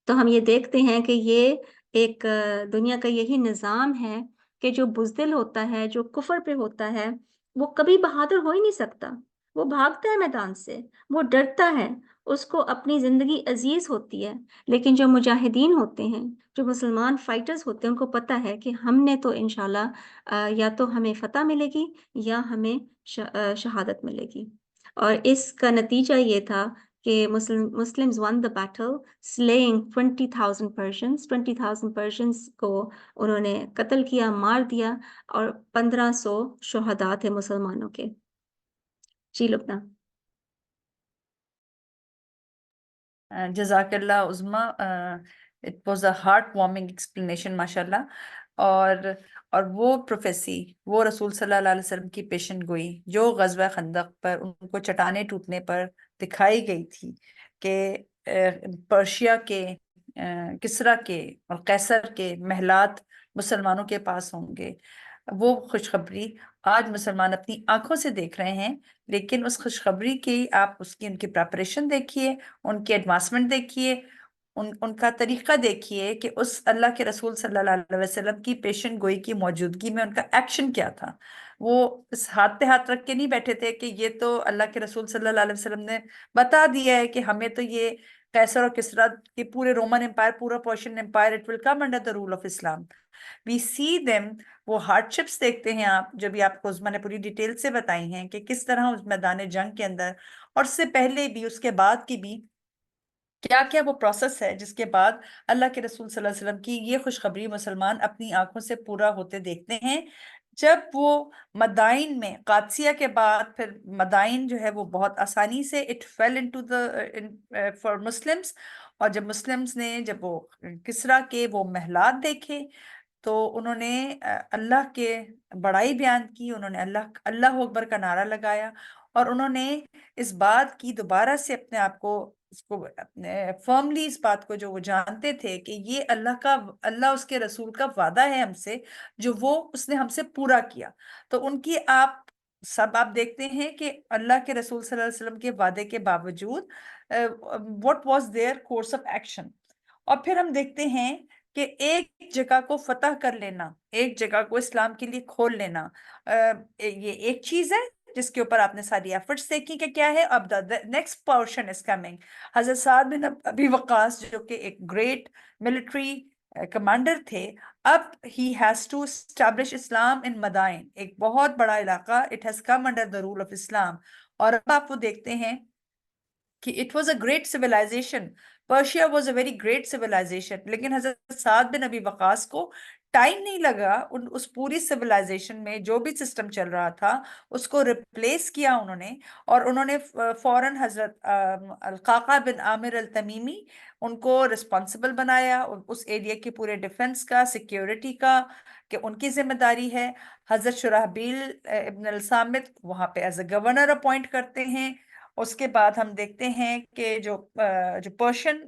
Speaker 2: تو ہم یہ دیکھتے ہیں کہ یہ ایک دنیا کا یہی نظام ہے کہ جو بزدل ہوتا ہے، جو کفر پہ ہوتا ہے، وہ کبھی بہادر ہو ہی نہیں سکتا. وہ بھاگتا ہے میدان سے، وہ ڈرتا ہے، اس کو اپنی زندگی عزیز ہوتی ہے. لیکن جو مجاہدین ہوتے ہیں، جو مسلمان فائٹرز ہوتے ہیں، ان کو پتہ ہے کہ ہم نے تو انشاءاللہ یا تو ہمیں فتح ملے گی یا ہمیں شہادت ملے گی. اور اس کا نتیجہ یہ تھا کہ Muslims won the battle, slaying 20,000 Persians. 20,000 Persians کو انہوں نے قتل کیا، مار دیا، اور 1500 شہداء تھے مسلمانوں کے. جی لبنہ.
Speaker 1: جزاک اللہ عظما. It was a heartwarming explanation ماشاء اللہ. اور وہ پروفیسی، وہ رسول صلی اللہ علیہ وسلم کی پیشن گوئی جو غزوہ خندق پر ان کو چٹانیں ٹوٹنے پر دکھائی گئی تھی کہ پرشیا کے، کسرا کے اور قیصر کے محلات مسلمانوں کے پاس ہوں گے، وہ خوشخبری آج مسلمان اپنی آنکھوں سے دیکھ رہے ہیں. لیکن اس خوشخبری کی آپ ان کی پریپریشن دیکھیے، ان کی ایڈوانسمنٹ دیکھیے، ان کا طریقہ دیکھیے کہ اس اللہ کے رسول صلی اللہ علیہ وسلم کی پیشن گوئی کی موجودگی میں ان کا ایکشن کیا تھا. وہ اس ہاتھ پہ ہاتھ رکھ کے نہیں بیٹھے تھے کہ یہ تو اللہ کے رسول صلی اللہ علیہ وسلم نے بتا دیا ہے کہ ہمیں تو یہ قیصر اور کسرا کے پورے رومن امپائر، پورا Persian empire, it will come under the rule of Islam. We see them. وہ ہارڈ شپس دیکھتے ہیں آپ، جو بھی آپ کو عظمیٰ نے پوری ڈیٹیل سے بتائی ہیں کہ کس طرح اس میدان جنگ کے اندر اور اس سے پہلے بھی، اس کے بعد کی بھی کیا کیا وہ پروسیس ہے جس کے بعد اللہ کے رسول صلی اللہ علیہ وسلم کی یہ خوشخبری مسلمان اپنی آنکھوں سے پورا ہوتے دیکھتے ہیں. جب وہ مدائن میں، قادسیہ کے بعد پھر مدائن جو ہے وہ بہت آسانی سے it fell into the for Muslims. اور جب مسلمس نے، جب وہ کسرا کے وہ محلات دیکھے تو انہوں نے اللہ کے بڑائی بیان کی، انہوں نے اللہ اکبر کا نعرہ لگایا، اور انہوں نے اس بات کی دوبارہ سے اپنے آپ کو، فرملی اس بات کو جو وہ جانتے تھے کہ یہ اللہ اس کے رسول کا وعدہ ہے ہم سے، جو وہ اس نے ہم سے پورا کیا. تو ان کی آپ دیکھتے ہیں کہ اللہ کے رسول صلی اللہ علیہ وسلم کے وعدے کے باوجود what was their course of action. اور پھر ہم دیکھتے ہیں کہ ایک جگہ کو فتح کر لینا، ایک جگہ کو اسلام کے لیے کھول لینا، یہ ایک چیز ہے جس کے اوپر آپ نے ساری ایفرٹس دیکھی کہ کیا ہے. اب نیکسٹ پورشن از کمنگ. حضرت سعد بن ابی وقاص جو کہ ایک گریٹ ملٹری کمانڈر تھے، اب he has to establish Islam in Madain, ایک بہت بڑا علاقہ، it has come under the rule of Islam. اور اب آپ وہ دیکھتے ہیں کہ it was a great civilisation. Persia was a very great civilisation. لیکن حضرت سعد بن ابی وقاص کو ٹائم نہیں لگا اس پوری سویلائزیشن میں جو بھی سسٹم چل رہا تھا اس کو ریپلیس کیا انہوں نے. اور انہوں نے فوراً حضرت القعقاع بن عامر التمیمی ان کو رسپانسبل بنایا اس ایریا کی پورے ڈیفنس کا، سیکیورٹی کا، کہ ان کی ذمہ داری ہے. حضرت شرحبیل ابن الصامت وہاں پہ ایز اے گورنر اپوائنٹ کرتے ہیں. اس کے بعد ہم دیکھتے ہیں کہ جو پرشین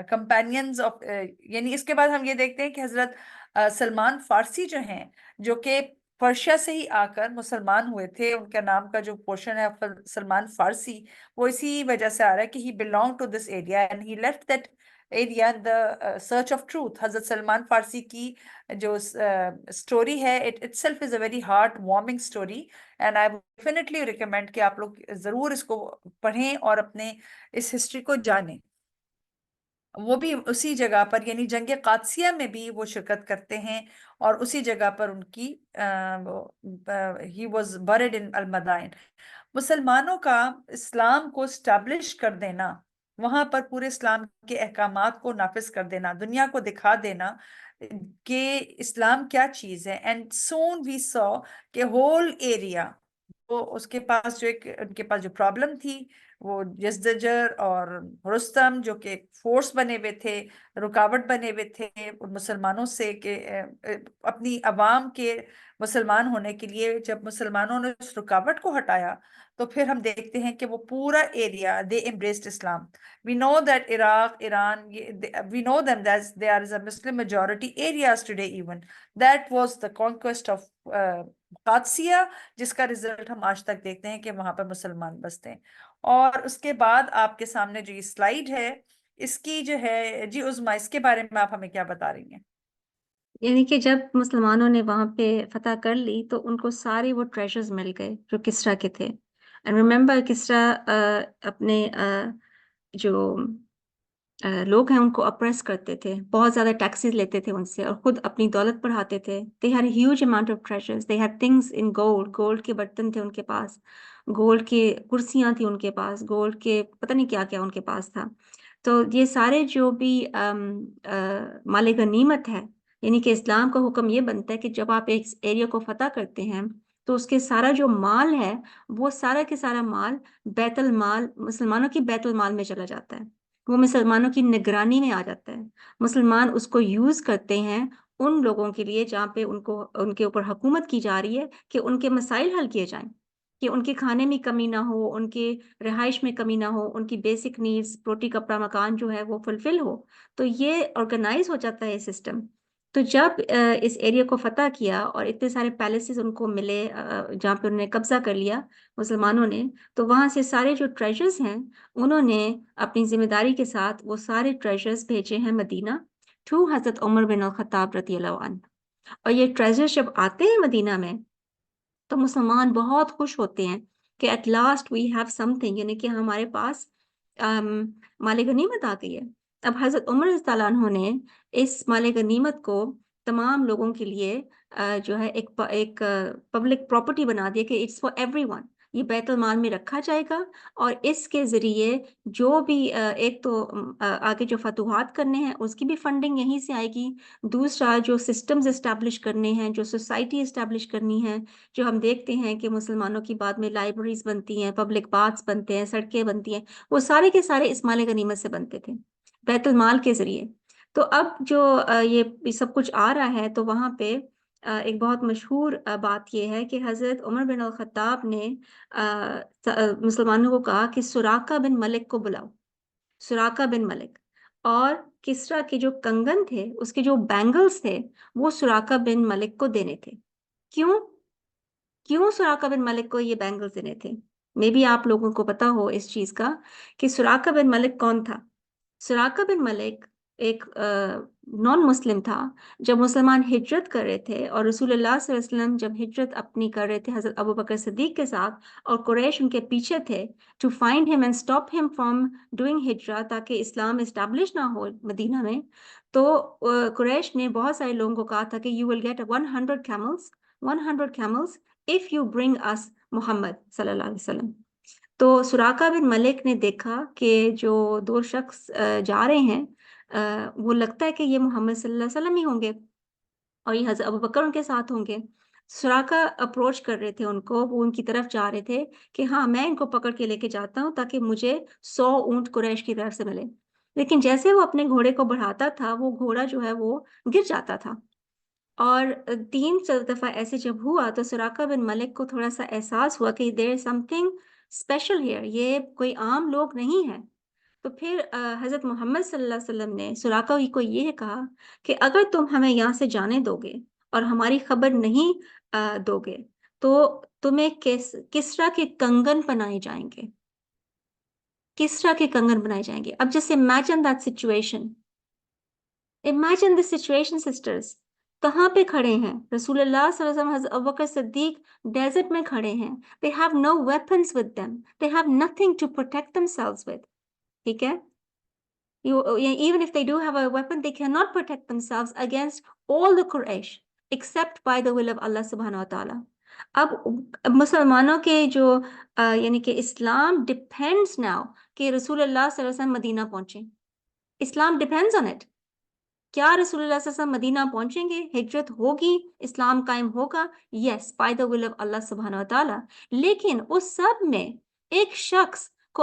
Speaker 1: کمپینینز آف، یعنی اس کے بعد ہم یہ دیکھتے ہیں کہ حضرت سلمان فارسی جو ہیں، جو کہ پرشیا سے ہی آ کر مسلمان ہوئے تھے، ان کا نام کا جو پورشن ہے سلمان فارسی، وہ اسی وجہ سے آ رہا ہے کہ he belonged to this area and he left that area in the search of truth. حضرت سلمان فارسی کی جو سٹوری ہے it itself is a very heart warming story and I definitely recommend کہ آپ لوگ ضرور اس کو پڑھیں اور اپنے اس ہسٹری کو جانیں. وہ بھی اسی جگہ پر، یعنی جنگ قادسیہ میں بھی وہ شرکت کرتے ہیں، اور اسی جگہ پر ان کی he was buried in المدائن. مسلمانوں کا اسلام کو اسٹیبلش کر دینا، وہاں پر پورے اسلام کے احکامات کو نافذ کر دینا، دنیا کو دکھا دینا کہ اسلام کیا چیز ہے. اینڈ سون وی سو کہ ہول ایریا، وہ اس کے پاس جو ان کے پاس جو پرابلم تھی وہ یزدجر اور رستم جو کہ فورس بنے ہوئے تھے، رکاوٹ بنے ہوئے تھے ان مسلمانوں سے کہ اپنی عوام کے مسلمان ہونے کے لیے، جب مسلمانوں نے اس رکاوٹ کو ہٹایا تو پھر ہم دیکھتے ہیں کہ وہ پورا area they embraced Islam. We know that Iraq, Iran, we know them that there is a Muslim majority areas today even. That was the conquest of Qadisiyyah, جس کا رزلٹ ہم آج تک دیکھتے ہیں کہ وہاں پر مسلمان بستے ہیں. اور اس کے بعد آپ کے سامنے جو یہ سلائیڈ ہے اس کی جو ہے جی عظما، اس کے بارے میں آپ ہمیں کیا بتا رہی ہیں؟
Speaker 2: یعنی کہ جب مسلمانوں نے وہاں پہ فتح کر لی تو ان کو سارے وہ ٹریجرز مل گئے جو کسرا کے تھے. اینڈ ریممبر کسرا اپنے جو لوگ ہیں ان کو اپریس کرتے تھے، بہت زیادہ ٹیکسز لیتے تھے ان سے اور خود اپنی دولت بڑھاتے تھے. They had huge amount of treasures, they had things in gold, gold کے برتن تھے ان کے پاس، گولڈ کے کرسیاں تھیں ان کے پاس، گولڈ کے پتہ نہیں کیا کیا ان کے پاس تھا. تو یہ سارے جو بھی مال غنیمت ہے، یعنی کہ اسلام کا حکم یہ بنتا ہے کہ جب آپ ایک ایریا کو فتح کرتے ہیں تو اس کے سارا جو مال ہے وہ سارا کے سارا مال بیت المال، مسلمانوں کی بیت المال میں چلا جاتا ہے، وہ مسلمانوں کی نگرانی میں آ جاتا ہے. مسلمان اس کو یوز کرتے ہیں ان لوگوں کے لیے جہاں پہ ان کے اوپر حکومت کی جا رہی ہے کہ ان کے مسائل حل کیے جائیں، کہ ان کے کھانے میں کمی نہ ہو، ان کے رہائش میں کمی نہ ہو، ان کی بیسک نیڈز روٹی کپڑا مکان جو ہے وہ فلفل ہو. تو یہ آرگنائز ہو جاتا ہے سسٹم. تو جب اس ایریا کو فتح کیا اور اتنے سارے پیلسز ان کو ملے جہاں پہ انہوں نے قبضہ کر لیا مسلمانوں نے، تو وہاں سے سارے جو ٹریجرز ہیں انہوں نے اپنی ذمہ داری کے ساتھ وہ سارے ٹریجرز بھیجے ہیں مدینہ ٹو حضرت عمر بن الخطاب رضی اللہ عنہ. اور یہ ٹریجرز جب آتے ہیں مدینہ میں تو مسلمان بہت خوش ہوتے ہیں کہ at last we have something, یعنی کہ ہمارے پاس مال غنیمت آ گئی ہے. اب حضرت عمر رضی اللہ عنہ نے اس مال غنیمت کو تمام لوگوں کے لیے جو ہے ایک پبلک پراپرٹی بنا دیا کہ اٹس فار ایوری ون، یہ بیت المال میں رکھا جائے گا اور اس کے ذریعے جو بھی ایک تو آگے جو فتوحات کرنے ہیں اس کی بھی فنڈنگ یہیں سے آئے گی، دوسرا جو سسٹمز اسٹیبلش کرنے ہیں، جو سوسائٹی اسٹیبلش کرنی ہے، جو ہم دیکھتے ہیں کہ مسلمانوں کی بعد میں لائبریریز بنتی ہیں، پبلک باتھس بنتے ہیں، سڑکیں بنتی ہیں، وہ سارے کے سارے اس مال غنیمت سے بنتے تھے بیت المال کے ذریعے. تو اب جو یہ سب کچھ آ رہا ہے تو وہاں پہ ایک بہت مشہور بات یہ ہے کہ حضرت عمر بن الخطاب نے مسلمانوں کو کہا کہ سراقہ بن ملک کو بلاؤ، سراقہ بن ملک. اور کسرا کے جو کنگن تھے، اس کے جو بینگلز تھے، وہ سراقہ بن ملک کو دینے تھے. کیوں سراقہ بن ملک کو یہ بینگلز دینے تھے؟ مے بی آپ لوگوں کو پتا ہو اس چیز کا کہ سراقہ بن ملک کون تھا. سراقہ بن ملک ایک نان مسلم تھا. جب مسلمان ہجرت کر رہے تھے اور رسول اللہ صلی اللہ علیہ وسلم جب ہجرت اپنی کر رہے تھے حضرت ابو بکر صدیق کے ساتھ، اور قریش ان کے پیچھے تھے ٹو فائنڈ ہم اینڈ اسٹاپ ہم فرام ڈوئنگ ہجرہ تاکہ اسلام اسٹیبلش نہ ہو مدینہ میں، تو قریش نے بہت سارے لوگوں کو کہا تھا کہ you will get 100 camels if you bring us Muhammad صلی اللہ علیہ وسلم. تو سراقہ بن ملک نے دیکھا کہ جو دو شخص جا رہے ہیں وہ لگتا ہے کہ یہ محمد صلی اللہ علیہ وسلم ہی ہوں گے اور یہ حضرت ابو بکر ان کے ساتھ ہوں گے. سراقہ اپروچ کر رہے تھے ان کو، وہ ان کی طرف جا رہے تھے کہ ہاں میں ان کو پکڑ کے لے کے جاتا ہوں تاکہ مجھے 100 اونٹ قریش کی طرف سے ملے. لیکن جیسے وہ اپنے گھوڑے کو بڑھاتا تھا وہ گھوڑا جو ہے وہ گر جاتا تھا. اور 3 دفعہ ایسے جب ہوا تو سراقہ بن ملک کو تھوڑا سا احساس ہوا کہ دیر سم تھنگ اسپیشل ہیئر، یہ کوئی عام لوگ نہیں ہیں. تو پھر حضرت محمد صلی اللہ علیہ وسلم نے سراقہ کو یہ کہا کہ اگر تم ہمیں یہاں سے جانے دو گے اور ہماری خبر نہیں دو گے تو تمہیں کسرا کے کنگن بنائے جائیں گے، کسرا کے کنگن بنائے جائیں گے. اب just imagine that situation, imagine this situation sisters. کہاں پہ کھڑے ہیں رسول اللہ صلی اللہ علیہ وسلم، حضرت ابوبکر صدیق ڈیزرٹ میں کھڑے ہیں. they have no weapons with them, they have nothing to protect themselves with. ٹھیک ہے، even if they do have a weapon they cannot protect themselves against all the Quraysh except by the will of Allah subhanahu wa ta'ala. اب مسلمانوں کے جو یعنی کہ اسلام depends now کہ رسول اللہ صلی اللہ علیہ وسلم مدینہ پہنچیں. اسلام ڈپینڈس آن اٹ. کیا رسول اللہ صلی اللہ علیہ وسلم مدینہ پہنچیں گے، ہجرت ہوگی، اسلام قائم ہوگا؟ یس، بائی دا ول آف اللہ سبحانہ و تعالیٰ. لیکن اس سب میں ایک شخص کو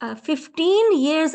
Speaker 2: 15 years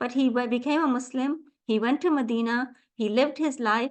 Speaker 2: But he became a Muslim. He went to Medina. He lived his life.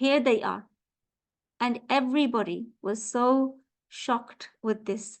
Speaker 2: here they are. And everybody was so shocked with this.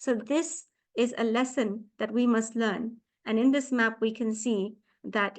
Speaker 2: So this is a lesson that we must learn, and in this map we can see that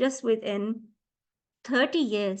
Speaker 2: just within 30 years,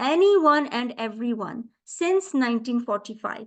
Speaker 2: anyone and everyone since 1945।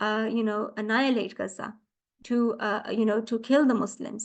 Speaker 2: annihilate Gaza, to kill the Muslims।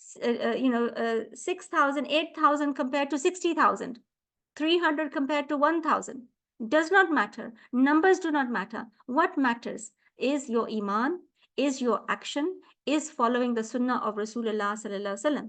Speaker 2: 6,000, 8,000 compared to 60,000, 300 compared to 1,000 does not matter. Numbers do not matter. What matters is your iman, is your action, is following the sunnah of Rasulullah sallallahu alaihi wasallam.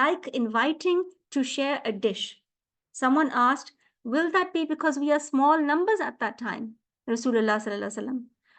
Speaker 2: like inviting to share a dish. Someone asked, will that be because we are small numbers at that time? Rasulullah sallallahu alaihi wasallam,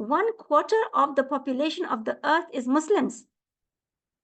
Speaker 2: 1/4 of the population of the earth is Muslims।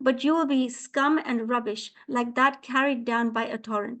Speaker 2: but you will be scum and rubbish like that carried down by a torrent।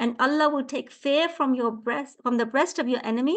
Speaker 2: And Allah will take fear from your breast, from the breast of your enemy।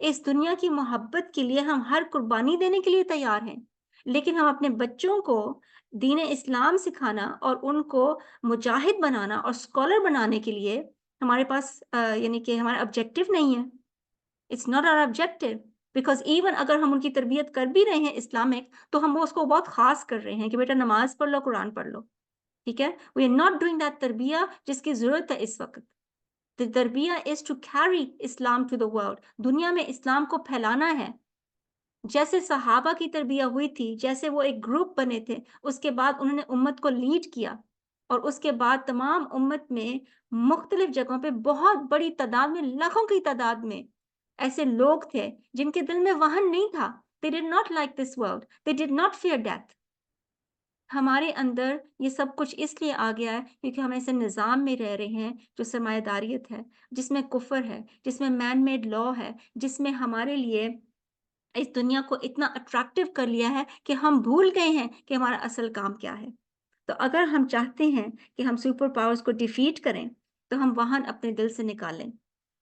Speaker 2: اس دنیا کی محبت کے لیے ہم ہر قربانی دینے کے لیے تیار ہیں، لیکن ہم اپنے بچوں کو دین اسلام سکھانا اور ان کو مجاہد بنانا اور اسکالر بنانے کے لیے ہمارے پاس یعنی کہ ہمارا آبجیکٹو نہیں ہے. It's not our objective, because even اگر ہم ان کی تربیت کر بھی رہے ہیں اسلامک، تو ہم اس کو بہت خاص کر رہے ہیں کہ بیٹا نماز پڑھ لو، قرآن پڑھ لو. ٹھیک ہے، we are not doing that تربیہ جس کی ضرورت ہے اس وقت. The تربیہ is to carry Islam to the world. دنیا میں اسلام کو پھیلانا ہے. جیسے صحابہ کی تربیہ ہوئی تھی، جیسے وہ ایک گروپ بنے تھے، اس کے بعد انہوں نے امت کو لیڈ کیا، اور اس کے بعد تمام امت میں مختلف جگہوں پہ بہت بڑی تعداد میں، لاکھوں کی تعداد میں ایسے لوگ تھے جن کے دل میں وہن نہیں تھا. They did not like this world. They did not fear death. ہمارے اندر یہ سب کچھ اس لیے آ گیا ہے کیونکہ ہم ایسے نظام میں رہ رہے ہیں جو سرمایہ داریت ہے، جس میں کفر ہے، جس میں مین میڈ لا ہے، جس میں ہمارے لیے اس دنیا کو اتنا اٹریکٹیو کر لیا ہے کہ ہم بھول گئے ہیں کہ ہمارا اصل کام کیا ہے. تو اگر ہم چاہتے ہیں کہ ہم سپر پاورز کو ڈیفیٹ کریں تو ہم وہاں اپنے دل سے نکالیں.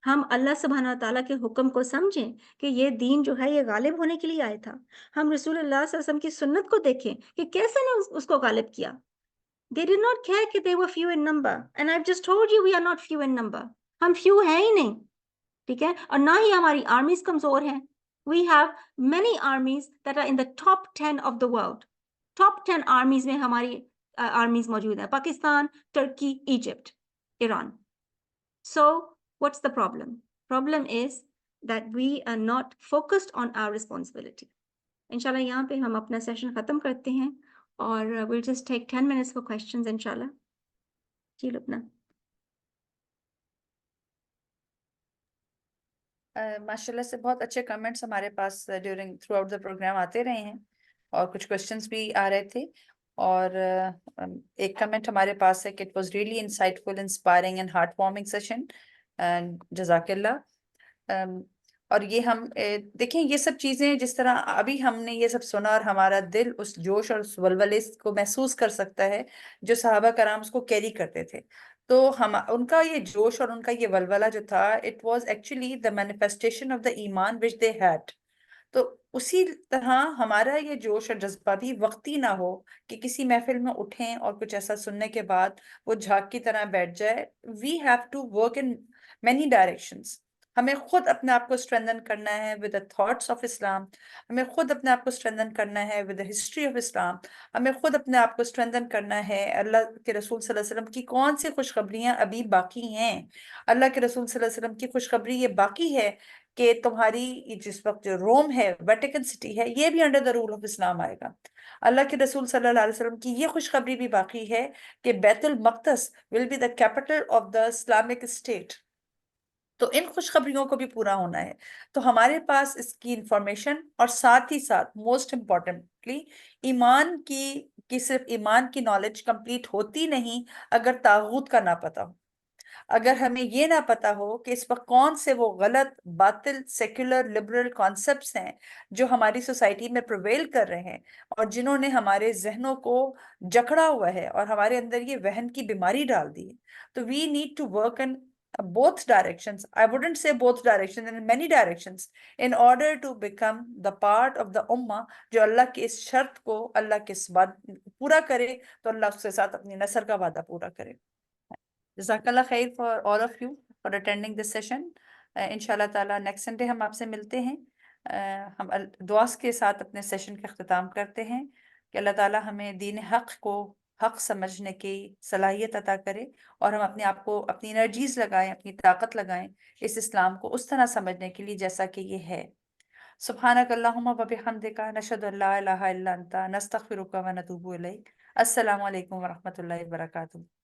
Speaker 2: ہم اللہ سبحانہ تعالیٰ کے حکم کو سمجھیں کہ یہ دین جو ہے یہ غالب ہونے کے لیے آیا تھا. ہم رسول اللہ صلی اللہ علیہ وسلم کی سنت کو دیکھیں کہ کیسے نے اس کو غالب کیا. They did not care کہ they were few in number. And I've just told you we are not few in number. ہم few ہیں ہی نہیں. ٹھیک ہے، اور نہ ہی ہماری آرمیز کمزور ہیں. We have many armies that are in the top 10 of the world. Top 10 armies میں ہماری armies موجود ہیں: پاکستان، ترکی، ایجپٹ، ایران. So what's the problem? Problem is that we are not focused on our responsibility. انشاءاللہ یہاں پہ ہم اپنا سیشن ختم کرتے ہیں اور we'll just take 10 minutes for questions انشاءاللہ. جی لبنہ.
Speaker 1: ماشاء اللہ سے بہت اچھے کمنٹس ہمارے پاس during throughout the programme آتے رہے ہیں، اور کچھ کوشچنس بھی آ رہے تھے. اور ایک کمنٹ ہمارے پاس ہے کہ it was really انسائٹفل، inspiring and heart warming session. جزاک اللہ. اور یہ ہم دیکھیں یہ سب چیزیں جس طرح ابھی ہم نے یہ سب سنا، اور ہمارا دل اس جوش اور اس ولولے کو محسوس کر سکتا ہے جو صحابہ کرام اس کو کیری کرتے تھے. تو ہم ان کا یہ جوش اور ان کا یہ ولولہ جو تھا، it was actually the manifestation of the ایمان وچ دے ہیڈ. تو اسی طرح ہمارا یہ جوش اور جذبہ بھی وقتی نہ ہو کہ کسی محفل میں اٹھیں اور کچھ ایسا سننے کے بعد وہ جھاگ کی طرح بیٹھ جائے. We have to work in many directions. ہمیں خود اپنے آپ کو اسٹرینتھن کرنا ہے with the thoughts of Islam. ہمیں خود اپنے آپ کو اسٹرینتھن کرنا ہے with the history of Islam. ہمیں خود اپنے آپ کو اسٹرینتھن کرنا ہے اللہ کے رسول صلی اللہ علیہ وسلم کی کون سی خوشخبریاں ابھی باقی ہیں. اللہ کے رسول صلی اللہ علیہ وسلم کی خوشخبری یہ باقی ہے کہ تمہاری جس وقت جو روم ہے، ویٹیکن سٹی ہے، یہ بھی انڈر دا رول آف اسلام آئے گا. اللہ کے رسول صلی اللہ علیہ وسلم کی یہ خوشخبری بھی باقی ہے کہ بیت المقدس will be the capital of the Islamic state. تو ان خوشخبریوں کو بھی پورا ہونا ہے. تو ہمارے پاس اس کی انفارمیشن، اور ساتھ ہی ساتھ موسٹ امپورٹنٹلی ایمان کی صرف ایمان کی نالج کمپلیٹ ہوتی نہیں اگر طاغوت کا نہ پتہ ہو. اگر ہمیں یہ نہ پتا ہو کہ اس وقت کون سے وہ غلط، باطل، سیکولر، لبرل کانسیپٹس ہیں جو ہماری سوسائٹی میں پرویل کر رہے ہیں اور جنہوں نے ہمارے ذہنوں کو جکڑا ہوا ہے اور ہمارے اندر یہ وہن کی بیماری ڈال دی ہے. تو we need to work in both directions. I wouldn't say both directions, in many directions, in order to become the part of the ummah جو اللہ کی اس شرط کو، اللہ کے اس بات پورا کرے تو اللہ اس کے ساتھ اپنی نصر کا وعدہ پورا کرے. جزاک اللہ خیر for all of you for attending this session. انشاءاللہ تعالیٰ نیکسٹ سنڈے ہم آپ سے ملتے ہیں. ہم دعا کے ساتھ اپنے سیشن کا اختتام کرتے ہیں کہ اللہ تعالیٰ ہمیں دین حق کو حق سمجھنے کی صلاحیت عطا کرے، اور ہم اپنے آپ کو، اپنی انرجیز لگائیں، اپنی طاقت لگائیں اس اسلام کو اس طرح سمجھنے کے لیے جیسا کہ یہ ہے. سبحانک اللہم و بحمدک، نشہد ان لا الہ الا انت، نستغفرک و نتوب الیک. السلام علیکم ورحمۃ اللہ وبرکاتہ.